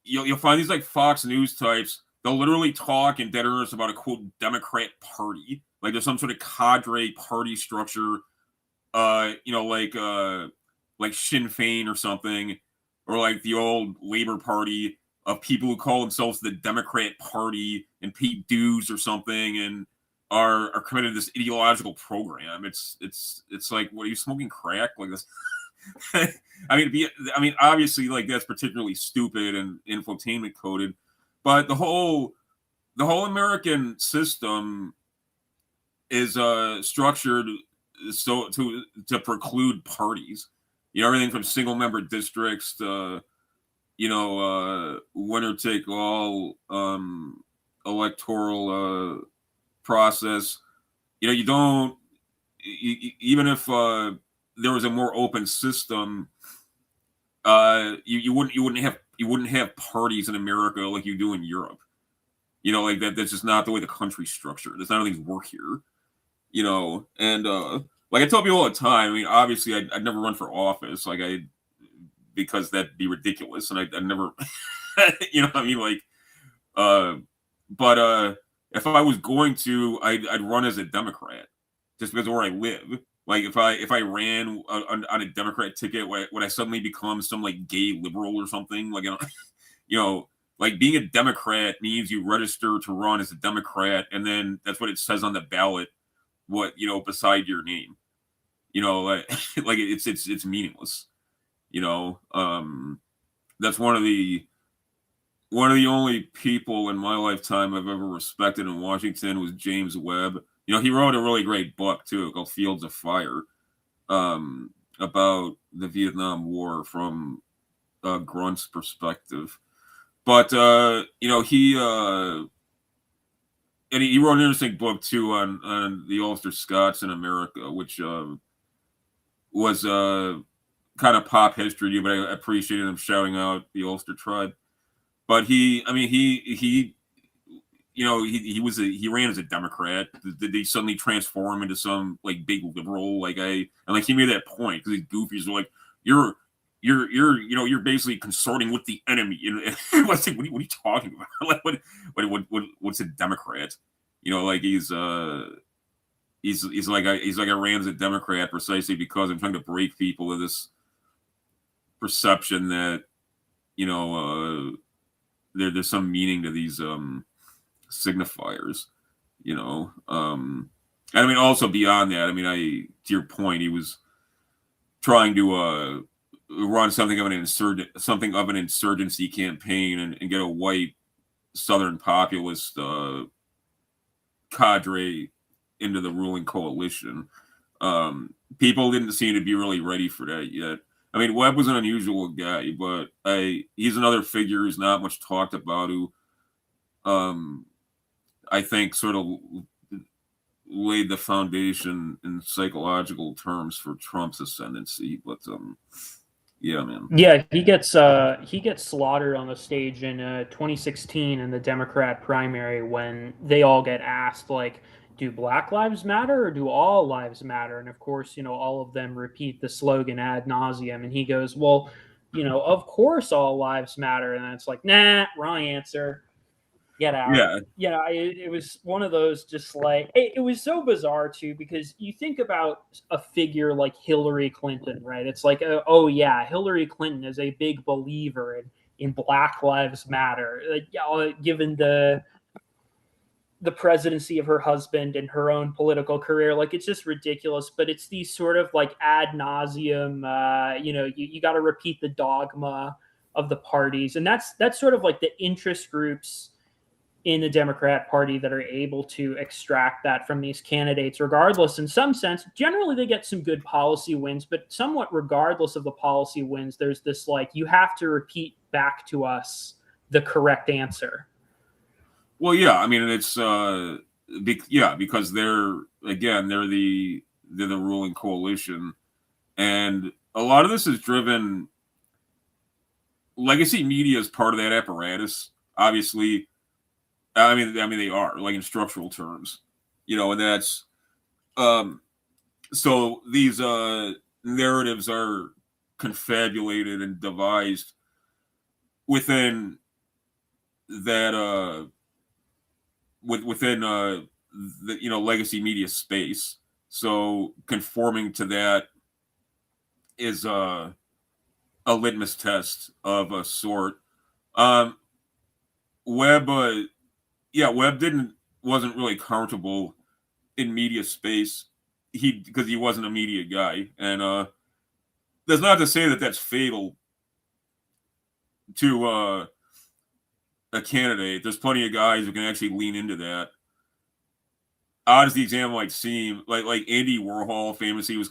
[SPEAKER 2] you'll find these like Fox News types. They'll literally talk in dead earnest about a quote Democrat party, like there's some sort of cadre party structure, you know, like Sinn Féin or something, or like the old Labor Party of people who call themselves the Democrat Party and pay dues or something and are committed to this ideological program. It's like, what are you smoking crack like this? I mean, obviously, like that's particularly stupid and infotainment coded, but the whole American system is structured so to preclude parties. You know, everything from single member districts to winner take all electoral process. You know, you don't even if there was a more open system, you wouldn't have parties in America like you do in Europe. You know, like that's just not the way the country's structured. That's not how things work here. You know, and like I tell people all the time. I mean, obviously, I'd never run for office, because that'd be ridiculous, and I'd never, you know what I mean? Like, but if I was going to, I'd run as a Democrat, just because of where I live. Like if I ran on a Democrat ticket, would I suddenly become some like gay liberal or something? Like like being a Democrat means you register to run as a Democrat, and then that's what it says on the ballot. What beside your name, like like it's meaningless. That's one of the only people in my lifetime I've ever respected in Washington was James Webb. He wrote a really great book too called Fields of Fire, about the Vietnam War from a grunt's perspective. But he wrote an interesting book too on the Ulster Scots in America, which was kind of pop history, but I appreciated him shouting out the Ulster tribe. But he ran as a Democrat. Did they suddenly transform into some like big liberal? He made that point because these goofies were like, you're basically consorting with the enemy. What are you talking about? What's a Democrat? He's like I ran as a Democrat precisely because I'm trying to break people of this perception that there's some meaning to these signifiers, and also beyond that, to your point, he was trying to run something of an insurgency campaign and get a white Southern populist cadre into the ruling coalition. People didn't seem to be really ready for that yet. Webb was an unusual guy, but he's another figure who's not much talked about, who I think sort of laid the foundation in psychological terms for Trump's ascendancy. But yeah, man.
[SPEAKER 4] Yeah, he gets slaughtered on the stage in 2016 in the Democrat primary when they all get asked, like, do Black Lives Matter or do all lives matter? And of course, all of them repeat the slogan ad nauseum. And he goes, well, of course all lives matter. And it's like, nah, wrong answer. Get out. Yeah. It was one of those, just like, it was so bizarre too, because you think about a figure like Hillary Clinton, right? It's like, oh yeah, Hillary Clinton is a big believer in Black Lives Matter, given the presidency of her husband and her own political career. Like, it's just ridiculous. But it's these sort of like ad nauseum, you got to repeat the dogma of the parties. And that's sort of like the interest groups in the Democrat Party that are able to extract that from these candidates, regardless. In some sense, generally they get some good policy wins, but somewhat regardless of the policy wins, there's this, like, you have to repeat back to us the correct answer.
[SPEAKER 2] Well, yeah, it's because they're the ruling coalition, and a lot of this is driven. Legacy media is part of that apparatus, obviously. They are, like, in structural terms, and that's so these narratives are confabulated and devised within that within the legacy media space. So conforming to that is a litmus test of a sort. Webb wasn't really comfortable in media space because he wasn't a media guy, and that's not to say that that's fatal to a candidate. There's plenty of guys who can actually lean into that. Odd as the example might seem, like Andy Warhol famously he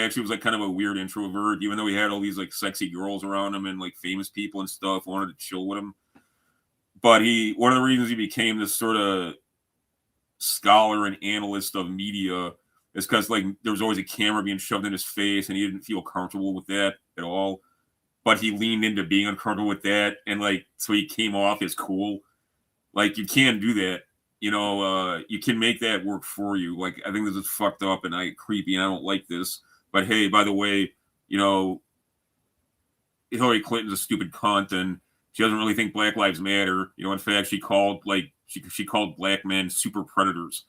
[SPEAKER 2] actually was like kind of a weird introvert, even though he had all these like sexy girls around him and like famous people and stuff wanted to chill with him. But one of the reasons he became this sort of scholar and analyst of media is because, like, there was always a camera being shoved in his face and he didn't feel comfortable with that at all. But he leaned into being uncomfortable with that, and like, so he came off as cool. Like, you can do that, you can make that work for you. Like, I think this is fucked up and creepy and I don't like this. But hey, by the way, Hillary Clinton's a stupid cunt and she doesn't really think Black Lives Matter. In fact, she called like she called black men super predators.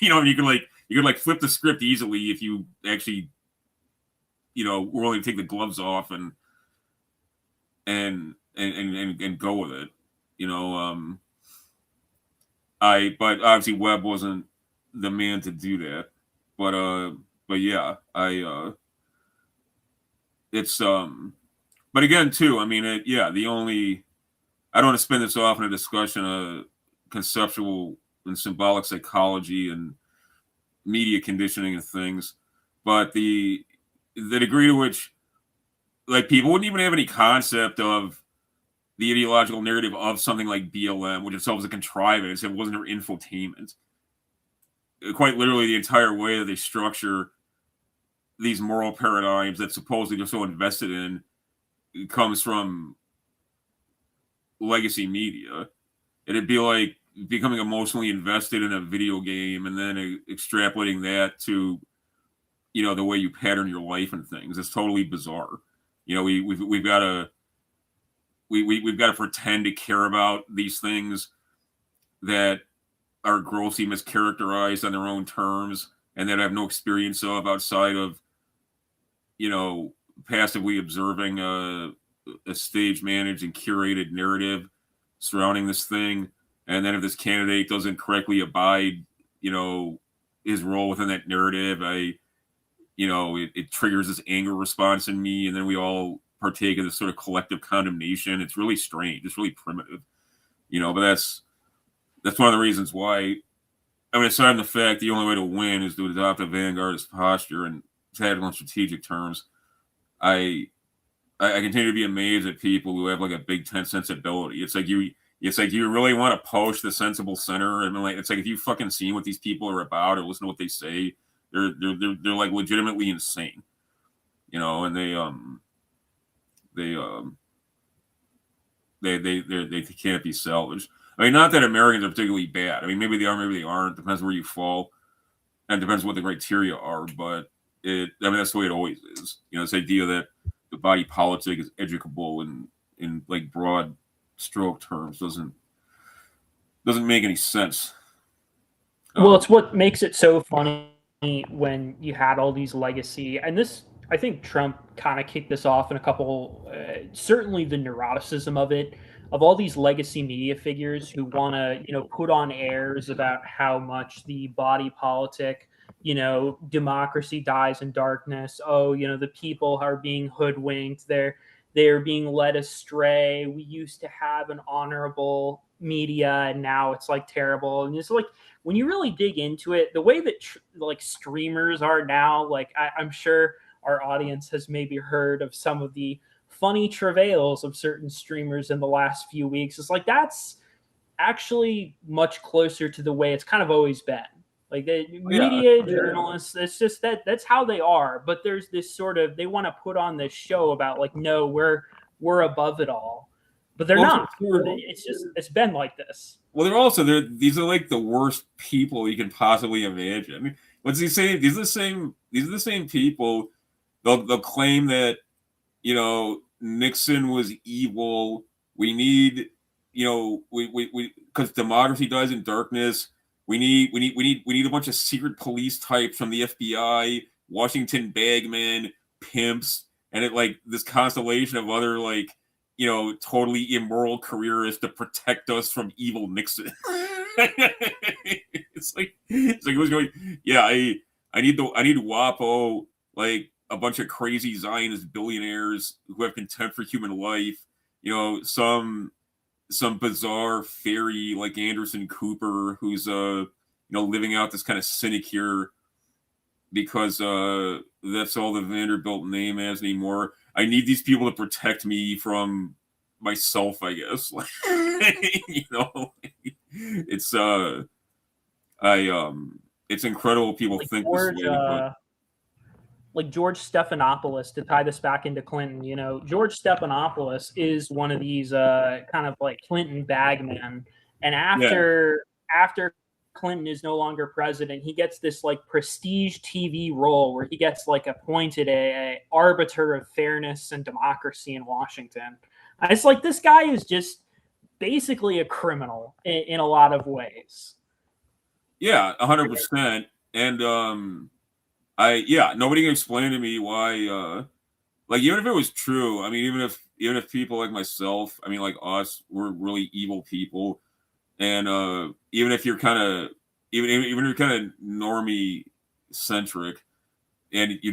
[SPEAKER 2] You know, you could flip the script easily if you actually, were willing to take the gloves off and go with it. But obviously Webb wasn't the man to do that. But yeah, it's but again too, I mean, I don't want to spend this off in a discussion of conceptual and symbolic psychology and media conditioning and things, but the degree to which, like, people wouldn't even have any concept of the ideological narrative of something like BLM, which itself was a contrivance. It wasn't her infotainment. Quite literally, the entire way that they structure these moral paradigms that supposedly they're so invested in comes from legacy media. It'd be like becoming emotionally invested in a video game and then extrapolating that to, the way you pattern your life and things. It's totally bizarre. We've got to pretend to care about these things that are grossly mischaracterized on their own terms and that I have no experience of outside of, passively observing a stage managed and curated narrative surrounding this thing. And then if this candidate doesn't correctly abide, his role within that narrative, it triggers this anger response in me, and then we all partake of this sort of collective condemnation. It's really strange. It's really primitive, but that's one of the reasons why, aside from the fact the only way to win is to adopt a vanguardist posture and tactical and strategic terms, I continue to be amazed at people who have like a Big Ten sensibility. It's like you really want to push the sensible center. It's like if you fucking seen what these people are about or listen to what they say, they're like legitimately insane, and they can't be salvaged. Not that Americans are particularly bad. Maybe they are, maybe they aren't. Depends where you fall, and depends what the criteria are. But that's the way it always is. This idea that the body politic is educable in like broad stroke terms doesn't make any sense.
[SPEAKER 4] Well, it's what makes it so funny when you had all these legacy, and this, I think Trump kind of kicked this off in a couple, certainly the neuroticism of it, of all these legacy media figures who want to, put on airs about how much the body politic, democracy dies in darkness. Oh, the people are being hoodwinked. They're being led astray. We used to have an honorable media, and now it's like terrible. And it's like, when you really dig into it, the way that like streamers are now, like I'm sure our audience has maybe heard of some of the funny travails of certain streamers in the last few weeks. It's like, that's actually much closer to the way it's kind of always been. Like the media, journalists, it's just that's how they are. But there's this sort of, they want to put on this show about like, no, we're above it all. But they're not. It's been like this.
[SPEAKER 2] Well, these are like the worst people you can possibly imagine. What's he saying? These are the same people. They'll claim that, Nixon was evil. We need, we because democracy dies in darkness. We need a bunch of secret police types from the FBI, Washington bagmen, pimps, and this constellation of other totally immoral careerists to protect us from evil Nixon. it's like it was going. Yeah, I need WAPO, like a bunch of crazy Zionist billionaires who have contempt for human life. Some bizarre fairy like Anderson Cooper who's living out this kind of sinecure because that's all the Vanderbilt name has anymore. I need these people to protect me from myself, I guess. It's incredible people
[SPEAKER 4] like
[SPEAKER 2] think
[SPEAKER 4] George,
[SPEAKER 2] this way. But
[SPEAKER 4] like George Stephanopoulos, to tie this back into Clinton, George Stephanopoulos is one of these kind of like Clinton bagmen. And after Clinton is no longer president, he gets this like prestige TV role where he gets like appointed a arbiter of fairness and democracy in Washington. And it's like, this guy is just basically a criminal in a lot of ways.
[SPEAKER 2] Yeah, 100%. And nobody can explain to me why. Like, even if it was true, I mean, even if people like myself, I mean, like us, we're really evil people, and even if you're kind of even if you're kind of normie centric, and you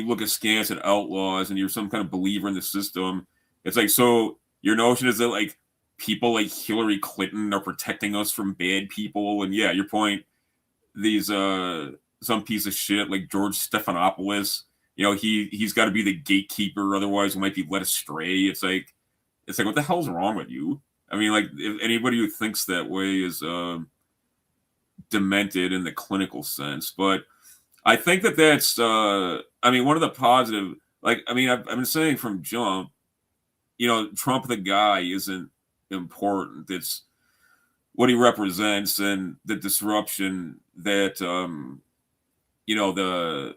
[SPEAKER 2] look askance at outlaws, and you're some kind of believer in the system, it's like, so your notion is that like people like Hillary Clinton are protecting us from bad people, and yeah, your point, these some piece of shit like George Stephanopoulos, you know, he's got to be the gatekeeper, otherwise we might be led astray. It's like what the hell's wrong with you? I mean, like, if anybody who thinks that way is demented in the clinical sense. But I think that's I mean, one of the positive, like, I mean, I've been saying from jump, you know, Trump the guy isn't important. It's what he represents and the disruption that you know, the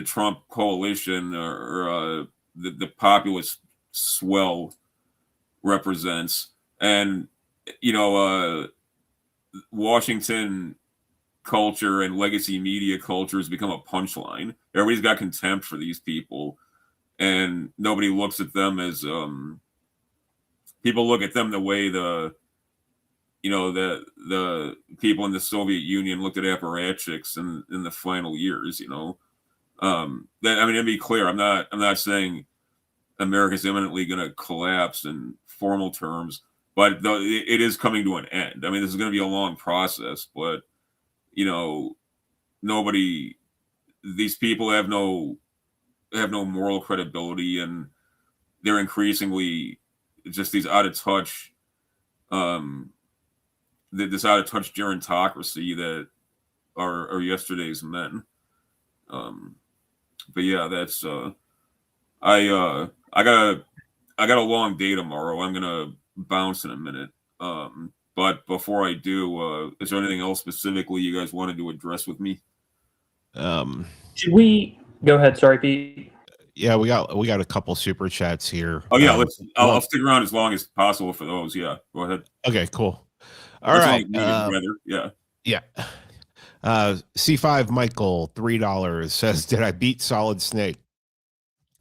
[SPEAKER 2] Trump coalition or the populist swell represents. And, you know, Washington culture and legacy media culture has become a punchline. Everybody's got contempt for these people, and nobody looks at them as people look at them the way the people in the Soviet Union looked at apparatchiks in the final years. You know, that, I mean, to be clear, I'm not saying America's imminently going to collapse in formal terms, but it is coming to an end. I mean, this is going to be a long process, but, you know, these people have no moral credibility, and they're increasingly just these out of touch, this out of touch gerontocracy that are yesterday's men. But yeah, that's I got a long day tomorrow. I'm gonna bounce in a minute. But before I do, is there anything else specifically you guys wanted to address with me?
[SPEAKER 4] Should we go ahead? Sorry, Pete.
[SPEAKER 1] Yeah, we got a couple super chats here.
[SPEAKER 2] Oh yeah, I'll stick around as long as possible for those. Yeah, go ahead.
[SPEAKER 1] Okay, cool. All right.
[SPEAKER 2] Yeah.
[SPEAKER 1] Yeah. C5 Michael, $3 says, "Did I beat Solid Snake?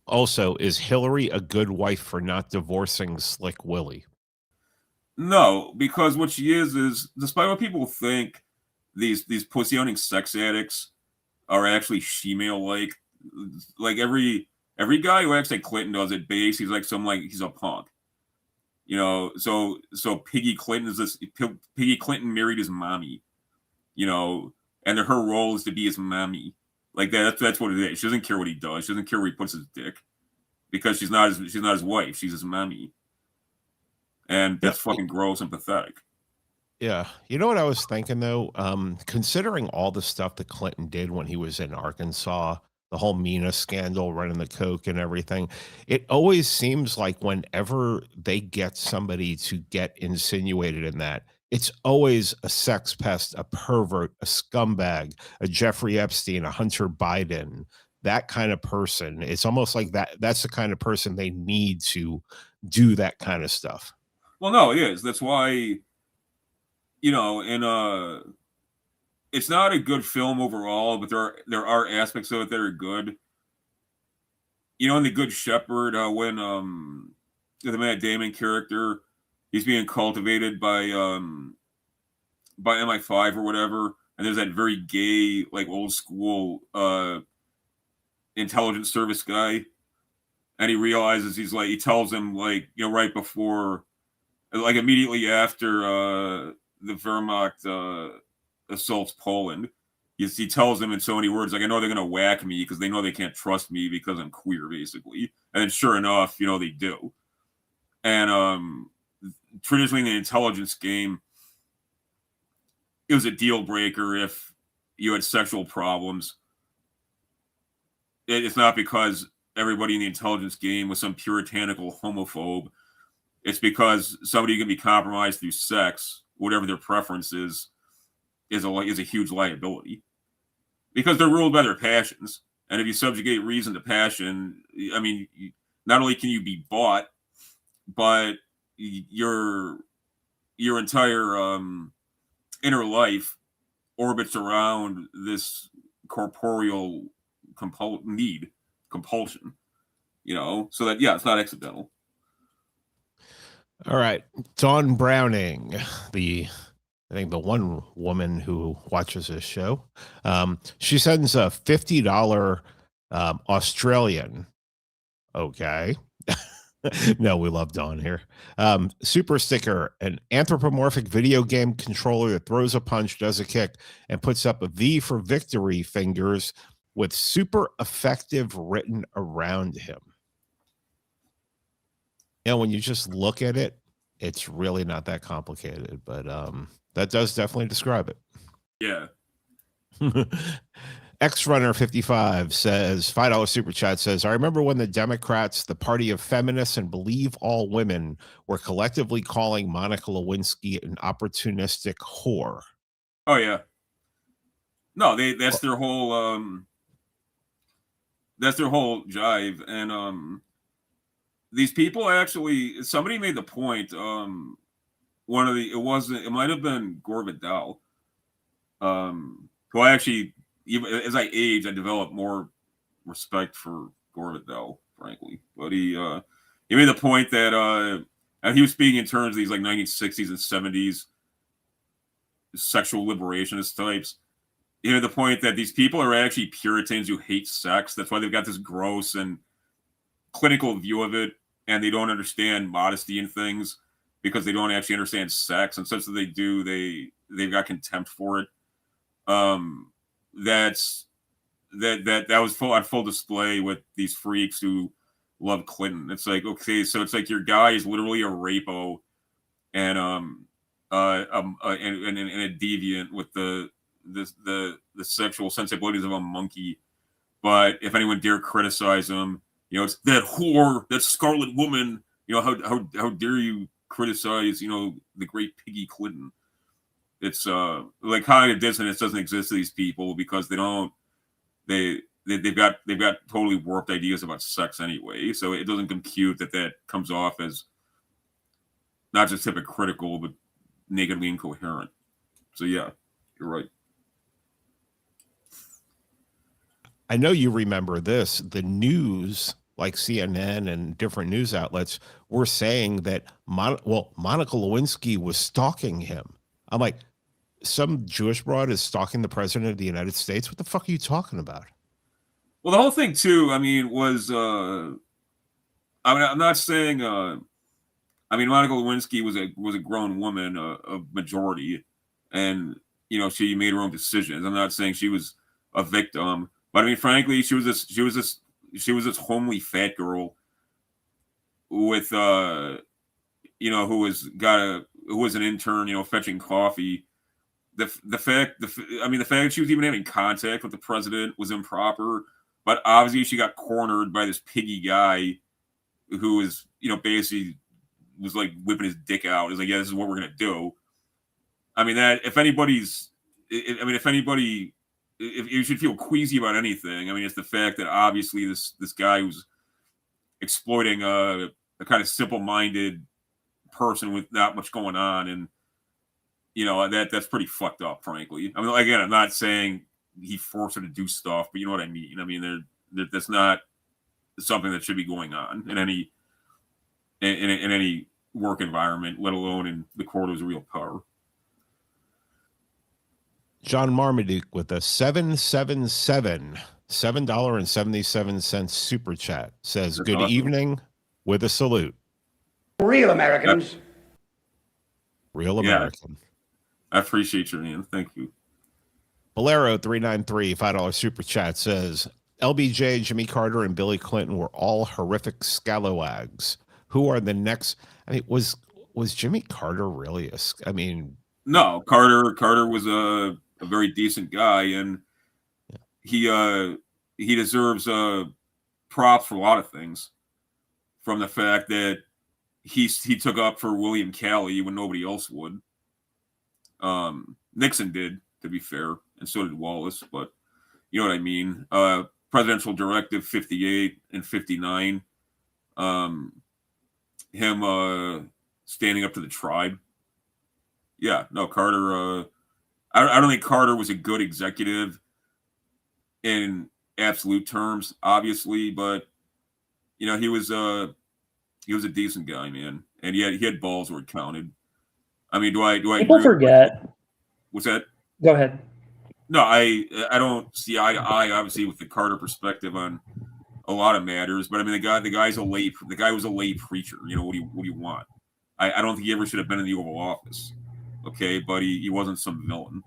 [SPEAKER 1] Also, is Hillary a good wife for not divorcing Slick Willie?"
[SPEAKER 2] No, because what she is despite what people think, these pussy owning sex addicts are actually shemale like. Like every guy who acts like Clinton does at base, he's a punk. You know, so Piggy Clinton Piggy Clinton married his mommy, you know, and her role is to be his mommy. Like that's what it is. She doesn't care what he does. She doesn't care where he puts his dick, because she's not his wife. She's his mommy. And that's fucking gross and pathetic.
[SPEAKER 1] Yeah. You know what I was thinking, though? Considering all the stuff that Clinton did when he was in Arkansas, the whole Mina scandal, running the coke and everything, it always seems like whenever they get somebody to get insinuated in that, it's always a sex pest, a pervert, a scumbag, a Jeffrey Epstein, a Hunter Biden, that kind of person. It's almost like that's the kind of person they need to do that kind of stuff.
[SPEAKER 2] Well, no, it is. That's why, you know, and it's not a good film overall, but there are aspects of it that are good. You know, in The Good Shepherd, when the Matt Damon character, he's being cultivated by MI5 or whatever, and there's that very gay, like, old school intelligence service guy, and he realizes he tells him, like, you know, right before, like, immediately after the Wehrmacht assaults Poland, he tells them in so many words, like, I know they're gonna whack me because they know they can't trust me because I'm queer, basically. And then sure enough, you know, they do. And traditionally in the intelligence game, it was a deal breaker if you had sexual problems. It's not because everybody in the intelligence game was some puritanical homophobe. It's because somebody can be compromised through sex, whatever their preference is a huge liability, because they're ruled by their passions. And if you subjugate reason to passion, I mean, not only can you be bought, but your entire inner life orbits around this corporeal compulsion, you know, so that, yeah, it's not accidental.
[SPEAKER 1] All right. Dawn Browning, I think the one woman who watches this show, she sends a $50 Australian. Okay. No, we love Dawn here. Super sticker, an anthropomorphic video game controller that throws a punch, does a kick, and puts up a V for victory fingers with super effective written around him. You know, when you just look at it, it's really not that complicated, but that does definitely describe it.
[SPEAKER 2] Yeah.
[SPEAKER 1] X-Runner55 says, $5 super chat says, I remember when the Democrats, the party of feminists and believe all women, were collectively calling Monica Lewinsky an opportunistic whore.
[SPEAKER 2] Oh, yeah. No, that's their whole jive. And these people actually, somebody made the point, it might have been Gore Vidal, who I actually, even as I age, I develop more respect for Gore Vidal, frankly. But he made the point that he was speaking in terms of these like 1960s and 70s sexual liberationist types. He made the point that these people are actually Puritans who hate sex. That's why they've got this gross and clinical view of it, and they don't understand modesty in things because they don't actually understand sex. And such that they do, they've got contempt for it. That was on full display with these freaks who love Clinton. It's like, okay, so it's like your guy is literally a rapo and a deviant with the sexual sensibilities of a monkey. But if anyone dare criticize him, you know, it's that whore, that scarlet woman. You know, how dare you criticize, you know, the great Piggy Clinton? It's like cognitive dissonance doesn't exist to these people because they've got totally warped ideas about sex anyway. So it doesn't compute that comes off as not just hypocritical but nakedly incoherent. So yeah, you're right.
[SPEAKER 1] I know you remember this. The news, like CNN and different news outlets, were saying that Monica Lewinsky was stalking him. I'm like, some Jewish broad is stalking the president of the United States? What the fuck are you talking about?
[SPEAKER 2] Well, the whole thing too, I mean, was I'm not saying Monica Lewinsky was a grown woman, a majority, and you know, she made her own decisions. I'm not saying she was a victim, but I mean, frankly, she was this homely fat girl with you know, who was an intern, you know, fetching coffee. The fact that she was even having contact with the president was improper, but obviously she got cornered by this piggy guy who was, you know, basically was like whipping his dick out. He's like, yeah, this is what we're gonna do. I mean, that if you should feel queasy about anything, I mean, it's the fact that obviously this guy was exploiting a kind of simple-minded person with not much going on, and you know, that's pretty fucked up, frankly. I mean, again, I'm not saying he forced her to do stuff, but you know what I mean. I mean, that's not something that should be going on in any work environment, let alone in the corridors of real power.
[SPEAKER 1] John Marmaduke with a 777, $7.77 super chat says, good evening with a salute.
[SPEAKER 5] Real Americans.
[SPEAKER 1] Real American.
[SPEAKER 2] I appreciate your name. Thank you.
[SPEAKER 1] Bolero 393, $5 super chat says, LBJ, Jimmy Carter, and Billy Clinton were all horrific scalawags. Who are the next? I mean, was Jimmy Carter really
[SPEAKER 2] no, Carter was a very decent guy, and he deserves props for a lot of things. From the fact that he took up for William Calley when nobody else would. Nixon did, to be fair, and so did Wallace, but you know what I mean. Presidential Directive 58 and 59. Him standing up to the tribe. Yeah, no, Carter. I don't think Carter was a good executive in absolute terms, obviously, but you know, he was a decent guy, man, and he had balls where it counted. I mean, do I
[SPEAKER 4] People forget.
[SPEAKER 2] What's that?
[SPEAKER 4] Go ahead.
[SPEAKER 2] No, I don't see eye to eye, obviously, with the Carter perspective on a lot of matters, but I mean, the guy was a lay preacher. You know, what do you want? I don't think he ever should have been in the Oval Office. Okay, but he wasn't some villain.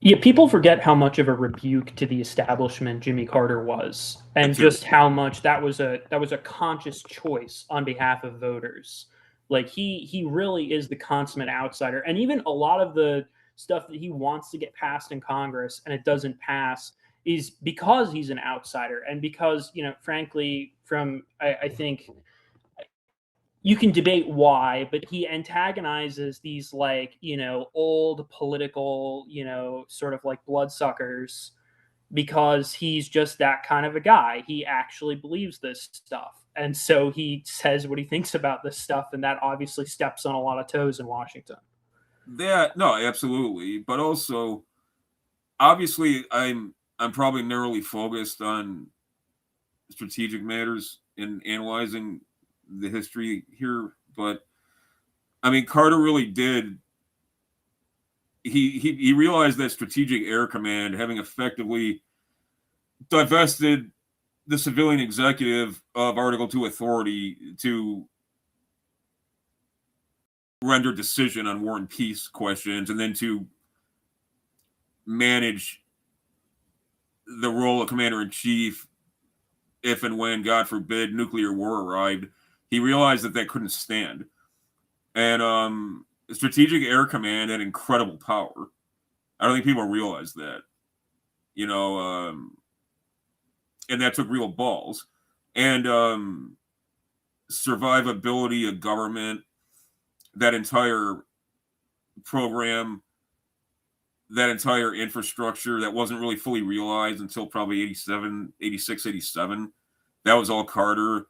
[SPEAKER 4] Yeah, people forget how much of a rebuke to the establishment Jimmy Carter was, and just how much that was a conscious choice on behalf of voters. Like he really is the consummate outsider, and even a lot of the stuff that he wants to get passed in Congress and it doesn't pass is because he's an outsider, and because, you know, frankly, I think you can debate why, but he antagonizes these, like, you know, old political, you know, sort of like bloodsuckers, because he's just that kind of a guy. He actually believes this stuff. And so he says what he thinks about this stuff, and that obviously steps on a lot of toes in Washington.
[SPEAKER 2] No, absolutely. But also, obviously, I'm probably narrowly focused on strategic matters in analyzing the history here, but I mean, Carter really did. He realized that Strategic Air Command, having effectively divested the civilian executive of Article 2 authority to render decision on war and peace questions, and then to manage the role of commander-in-chief if and when, God forbid, nuclear war arrived, he realized that couldn't stand. And Strategic Air Command had incredible power. I don't think people realize that. You know, and that took real balls. And survivability of government, that entire program, that entire infrastructure that wasn't really fully realized until probably 86, 87. That was all Carter.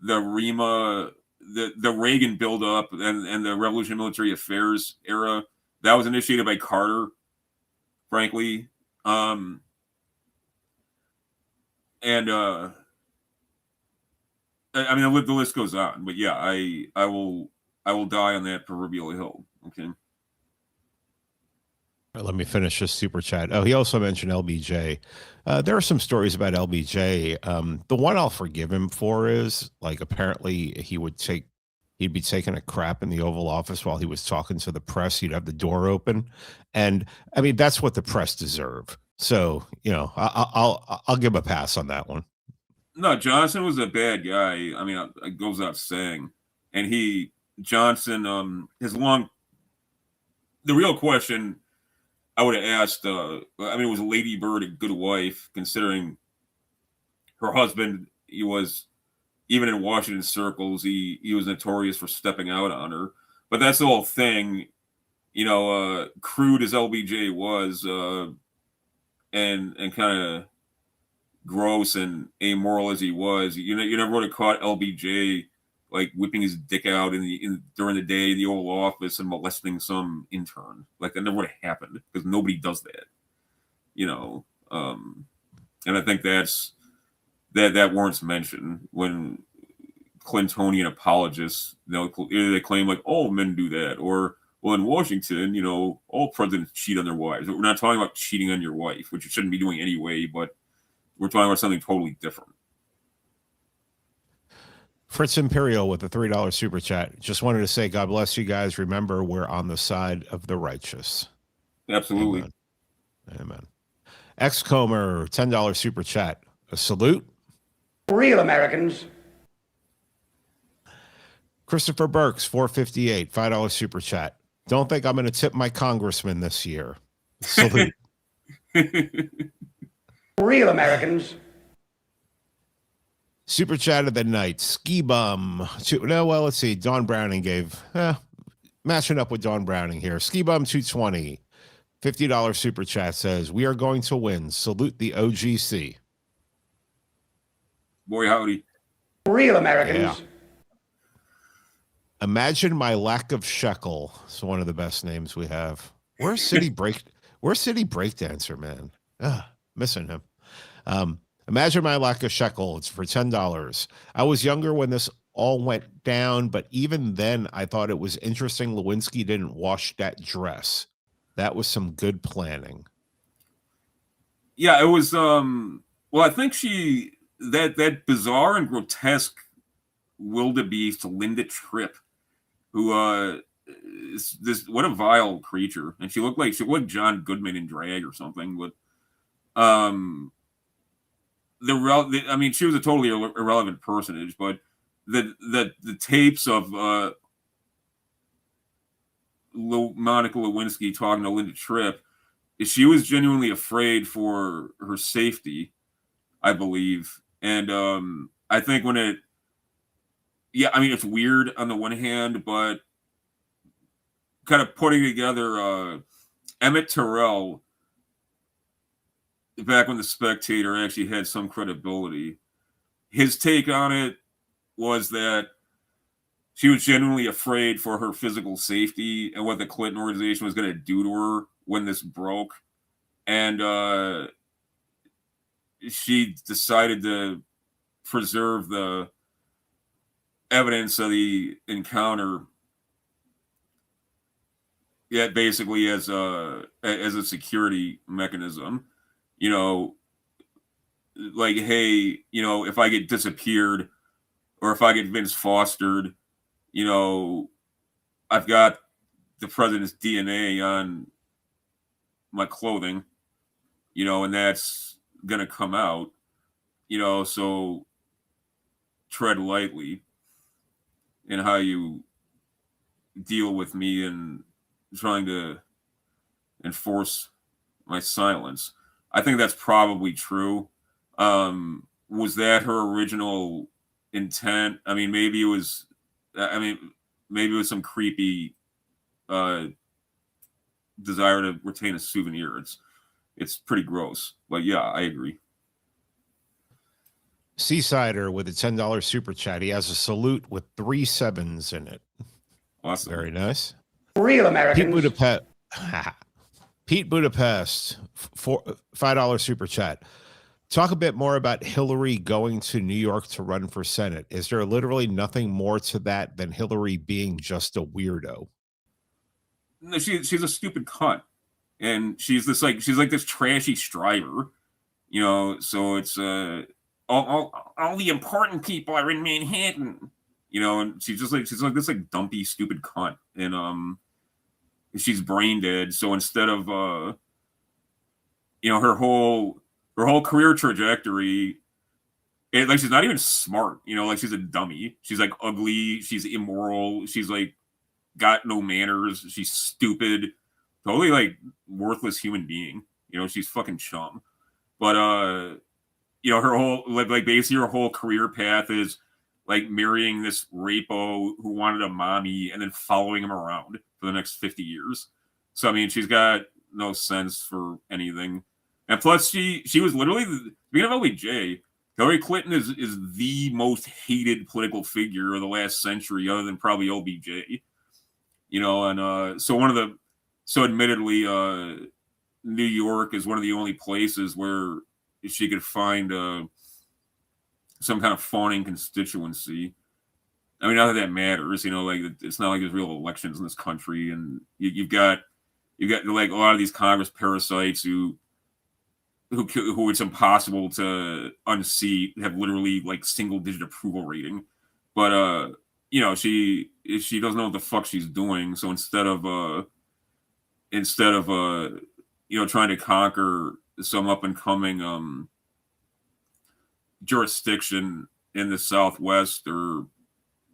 [SPEAKER 2] The REMA, the Reagan buildup and the Revolution of Military Affairs era, that was initiated by Carter, frankly. And I mean, the list goes on, but yeah, I will die on that proverbial hill. Okay.
[SPEAKER 1] Let me finish this super chat. Oh, he also mentioned LBJ. There are some stories about LBJ. The one I'll forgive him for is, like, apparently he'd be taking a crap in the Oval Office while he was talking to the press. He'd have the door open, and I mean, that's what the press deserve. So, you know, I'll give a pass on that one.
[SPEAKER 2] No, Johnson was a bad guy. I mean, it goes without saying. And Johnson, the real question I would have asked, I mean, was Lady Bird a good wife, considering her husband, he was, even in Washington circles, he was notorious for stepping out on her. But that's the whole thing, you know, crude as LBJ was, and kind of gross and amoral as he was, you never would have caught LBJ like whipping his dick out during the day in the Oval Office and molesting some intern. Like, that never would have happened, because nobody does that, you know. And I think that warrants mention when Clintonian apologists, you know, they claim like, all men do that, or, well, in Washington, you know, all presidents cheat on their wives. We're not talking about cheating on your wife, which you shouldn't be doing anyway, but we're talking about something totally different.
[SPEAKER 1] Fritz Imperial with a $3 super chat. Just wanted to say, God bless you guys. Remember, we're on the side of the righteous.
[SPEAKER 2] Absolutely.
[SPEAKER 1] Amen. Amen. X-Comer, $10 super chat. A salute.
[SPEAKER 5] Real Americans.
[SPEAKER 1] Christopher Burks, $4.58, $5 super chat. Don't think I'm going to tip my congressman this year. Salute.
[SPEAKER 5] Real Americans.
[SPEAKER 1] Super chat of the night. Ski Bum. Let's see. Don Browning gave, matching up with Don Browning here. Ski Bum 220. $50 super chat says, we are going to win. Salute the OGC.
[SPEAKER 2] Boy, howdy.
[SPEAKER 5] Real Americans.
[SPEAKER 1] Yeah. Imagine my lack of shekel. It's one of the best names we have. Where's City Breakdancer, man? Missing him. Imagine my lack of shekel. It's for $10. I was younger when this all went down, but even then I thought it was interesting Lewinsky didn't wash that dress. That was some good planning.
[SPEAKER 2] Yeah, it was well, I think that bizarre and grotesque wildebeest Linda Tripp, who is this, what a vile creature. And she looked like John Goodman in drag or something, but I mean, she was a totally irrelevant personage, but the tapes of Monica Lewinsky talking to Linda Tripp, she was genuinely afraid for her safety, I believe. And I think I mean, it's weird on the one hand, but kind of putting together Emmett Terrell back when the Spectator actually had some credibility. His take on it was that she was genuinely afraid for her physical safety and what the Clinton organization was going to do to her when this broke. And she decided to preserve the evidence of the encounter, basically as a security mechanism. You know, like, hey, you know, if I get disappeared or if I get Vince Fostered, you know, I've got the president's DNA on my clothing, you know, and that's going to come out, you know, so tread lightly in how you deal with me and trying to enforce my silence. I think that's probably true. Was that her original intent? I mean, maybe it was some creepy desire to retain a souvenir. It's pretty gross, but yeah, I agree.
[SPEAKER 1] Seasider with a $10 super chat. He has a salute with 3 sevens in it.
[SPEAKER 2] Awesome.
[SPEAKER 1] Very nice.
[SPEAKER 5] Real Americans.
[SPEAKER 1] Pete Budapest, $5 super chat. Talk a bit more about Hillary going to New York to run for Senate. Is there literally nothing more to that than Hillary being just a weirdo?
[SPEAKER 2] No, she's a stupid cunt, and she's like this trashy striver, you know. So it's all the important people are in Manhattan, you know, and she's like this like dumpy stupid cunt, and she's brain dead. So instead of you know, her whole career trajectory, like, she's not even smart, you know, like, she's a dummy. She's like ugly, she's immoral, she's like got no manners, she's stupid, totally like worthless human being, you know. She's fucking chum. But you know, her whole like basically her whole career path is like marrying this rapo who wanted a mommy and then following him around for the next 50 years. So I mean, she's got no sense for anything. And plus, she was literally, speaking of LBJ, Hillary Clinton is the most hated political figure of the last century, other than probably LBJ. You know, and so admittedly, New York is one of the only places where she could find some kind of fawning constituency. I mean, not that matters, you know, like, it's not like there's real elections in this country, and you've got like a lot of these Congress parasites who it's impossible to unseat, have literally like single-digit approval rating. But you know, she doesn't know what the fuck she's doing. So instead of you know, trying to conquer some up and coming jurisdiction in the Southwest or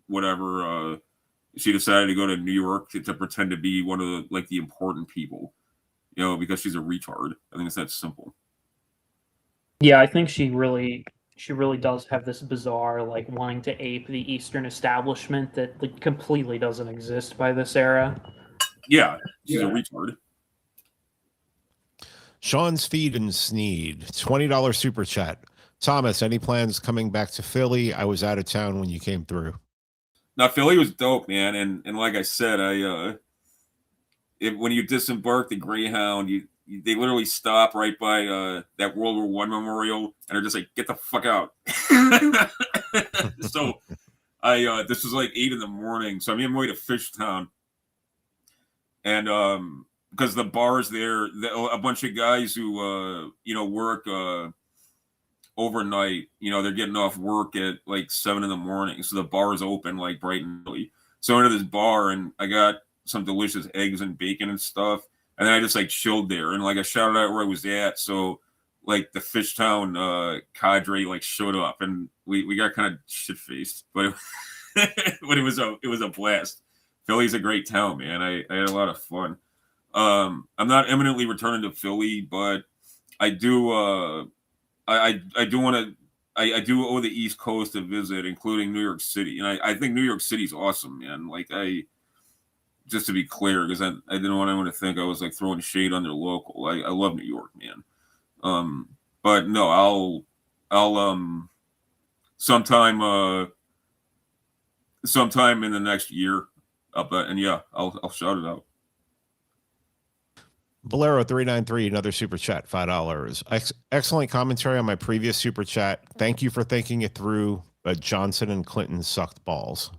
[SPEAKER 2] whatever, she decided to go to New York to pretend to be one of the, like, the important people, you know, because she's a retard. I think it's that simple.
[SPEAKER 4] Yeah, I think she really does have this bizarre, like, wanting to ape the Eastern establishment that, like, completely doesn't exist by this era.
[SPEAKER 2] Yeah, she's a retard.
[SPEAKER 1] Sean's Feed and Sneed, $20 super chat. Thomas, any plans coming back to Philly? I was out of town when you came through.
[SPEAKER 2] Now Philly was dope, man, and like I said, when you disembark the Greyhound, they literally stop right by that World War I memorial, and are just like, get the fuck out. So this was like 8 a.m, so I'm on my way to Fishtown, and because the bars there, a bunch of guys who work overnight, they're getting off work at like 7 a.m, so the bar's open like bright and early. So I went to this bar and I got some delicious eggs and bacon and stuff, and then I just like chilled there, and like I shouted out where I was at, so like the Fishtown cadre like showed up, and we got kind of shit faced, but but it was a blast. Philly's a great town, man. I had a lot of fun. I'm not eminently returning to Philly, but I do I do want to. I do owe the East Coast a visit, including New York City, and I think New York City's awesome, man. Like just to be clear, because I didn't want anyone to think I was like throwing shade on their local. I love New York, man. But no, I'll sometime in the next year, and yeah, I'll shout it out.
[SPEAKER 1] Valero 393, another super chat, $5. Excellent commentary on my previous super chat. Thank you for thinking it through, but Johnson and Clinton sucked balls.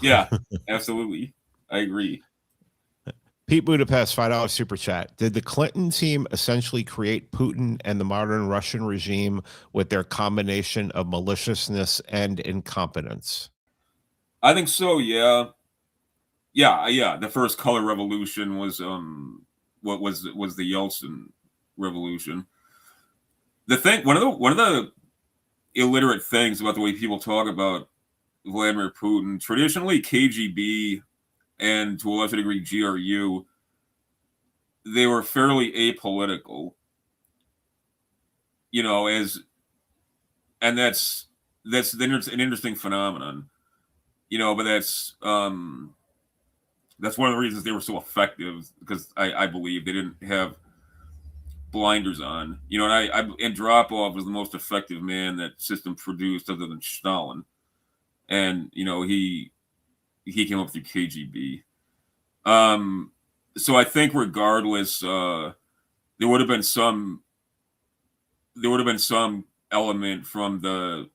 [SPEAKER 2] Yeah, absolutely. I agree.
[SPEAKER 1] Pete Budapest, $5 super chat. Did the Clinton team essentially create Putin and the modern Russian regime with their combination of maliciousness and incompetence?
[SPEAKER 2] I think so. Yeah. The first color revolution was what was the Yeltsin revolution. The thing, one of the illiterate things about the way people talk about Vladimir Putin, traditionally KGB and to a lesser degree GRU, they were fairly apolitical. And that's an interesting phenomenon. But that's one of the reasons they were so effective, because I believe they didn't have blinders on. And Andropov was the most effective man that system produced other than Stalin. And, he came up through KGB. So I think regardless, there would have been some element from the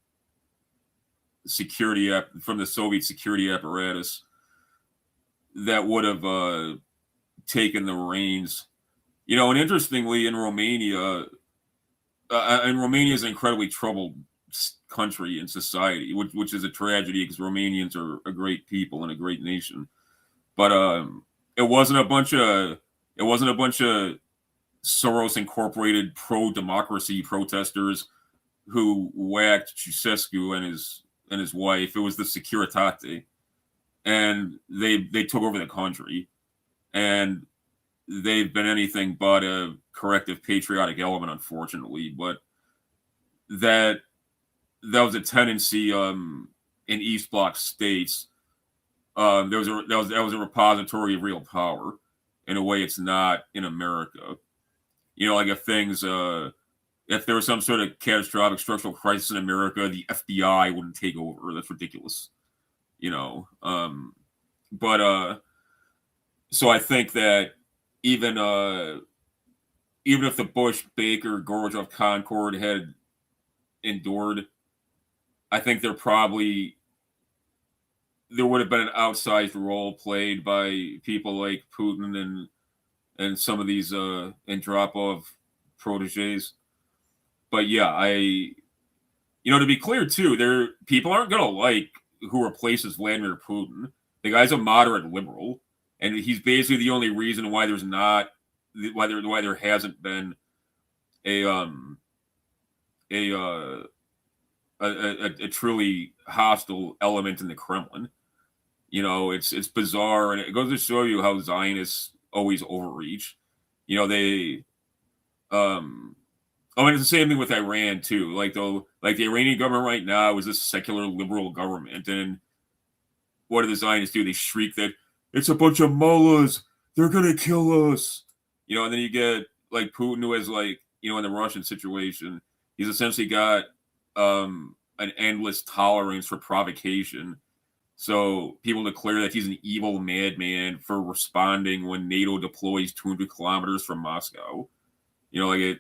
[SPEAKER 2] Soviet security apparatus that would have taken the reins. And interestingly, in Romania is an incredibly troubled country and society, which is a tragedy, because Romanians are a great people and a great nation. But it wasn't a bunch of Soros incorporated pro-democracy protesters who whacked Ceausescu and his wife. It was the Securitate, and they took over the country, and they've been anything but a corrective patriotic element, unfortunately. But that was a tendency in East Bloc states. That was a repository of real power in a way it's not in America. Like if there was some sort of catastrophic structural crisis in America, the FBI wouldn't take over. That's ridiculous. But so I think that even if the Bush-Baker Gorbachev Concord had endured, I think there would have been an outsized role played by people like Putin and some of these Andropov proteges. But yeah, to be clear too, people aren't gonna like who replaces Vladimir Putin. The guy's a moderate liberal, and he's basically the only reason why there hasn't been a truly hostile element in the Kremlin. It's bizarre, and it goes to show you how Zionists always overreach. It's the same thing with Iran too. Like the Iranian government right now is a secular liberal government, and what do the Zionists do? They shriek that it's a bunch of mullahs, they're gonna kill us. And then you get like Putin, who has in the Russian situation, he's essentially got an endless tolerance for provocation. So people declare that he's an evil madman for responding when NATO deploys 200 kilometers from Moscow. You know, like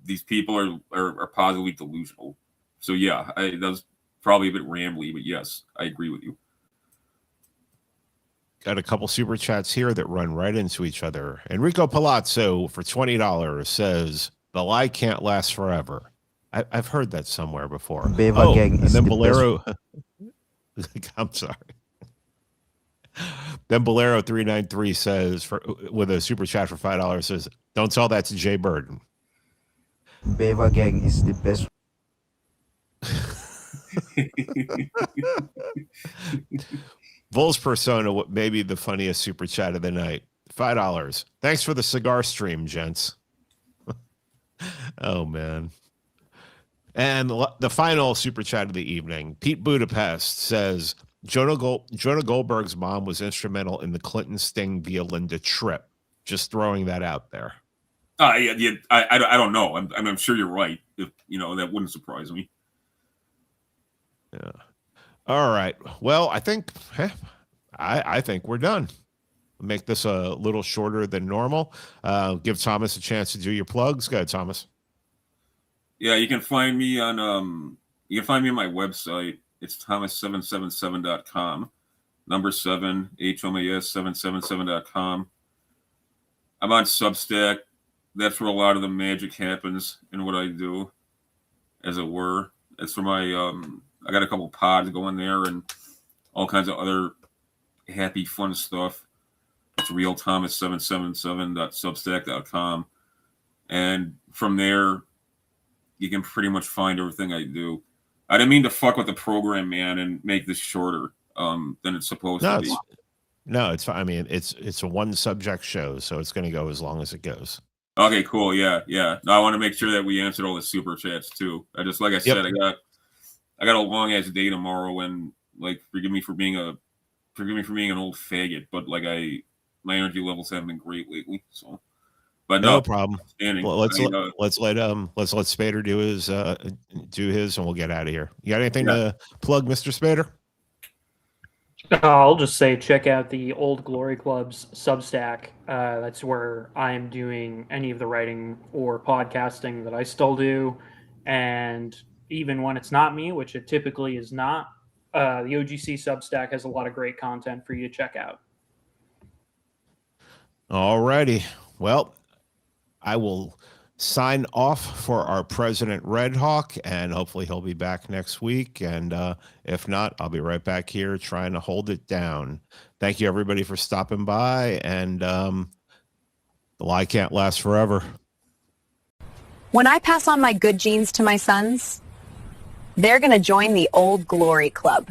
[SPEAKER 2] these people are positively delusional. So yeah, that was probably a bit rambly, but yes, I agree with you.
[SPEAKER 1] Got a couple super chats here that run right into each other. Enrico Palazzo for $20 says, "The lie can't last forever." I've heard that somewhere before.
[SPEAKER 6] Gang
[SPEAKER 1] and
[SPEAKER 6] is
[SPEAKER 1] then
[SPEAKER 6] the
[SPEAKER 1] Bolero. I'm sorry. Then Bolero 393 says, with a super chat for $5, says, "Don't tell that to Jay Bird."
[SPEAKER 6] Beva Gang is the best.
[SPEAKER 1] Vol's Persona, maybe the funniest super chat of the night. $5. Thanks for the cigar stream, gents. Oh, man. And the final super chat of the evening. Pete Budapest says, Jonah Goldberg's mom was instrumental in the Clinton Sting via Linda trip. Just throwing that out there.
[SPEAKER 2] Yeah, I don't know. I'm sure you're right. If you know, that wouldn't surprise me.
[SPEAKER 1] Yeah. All right. Well, I think we're done. Make this a little shorter than normal. Give Thomas a chance to do your plugs. Go ahead, Thomas.
[SPEAKER 2] Yeah, you can find me on on my website. It's Thomas777.com. Number 7, HOMAS777.com. I'm on Substack. That's where a lot of the magic happens in what I do, as it were. That's where my I got a couple pods going there and all kinds of other happy, fun stuff. It's realthomas777.substack.com. And from there, you can pretty much find everything I do. I didn't mean to fuck with the program, man, and make this shorter than it's supposed to be.
[SPEAKER 1] No, it's fine. I mean, it's a one subject show, so it's going to go as long as it goes.
[SPEAKER 2] Okay, cool. Yeah. No, I want to make sure that we answered all the super chats too. Like I said, I got a long ass day tomorrow, and like, forgive me for being an old faggot, but like my energy levels haven't been great lately. So, but
[SPEAKER 1] no problem. Well, let's let Spader do his, and we'll get out of here. You got anything to plug, Mr. Spader?
[SPEAKER 4] I'll just say check out the Old Glory Club's Substack. That's where I'm doing any of the writing or podcasting that I still do. And even when it's not me, which it typically is not, the OGC Substack has a lot of great content for you to check out. All
[SPEAKER 1] righty. Well, I will sign off for our President Red Hawk, and hopefully he'll be back next week. And if not, I'll be right back here trying to hold it down. Thank you, everybody, for stopping by. And the lie can't last forever.
[SPEAKER 7] When I pass on my good genes to my sons, they're going to join the Old Glory Club.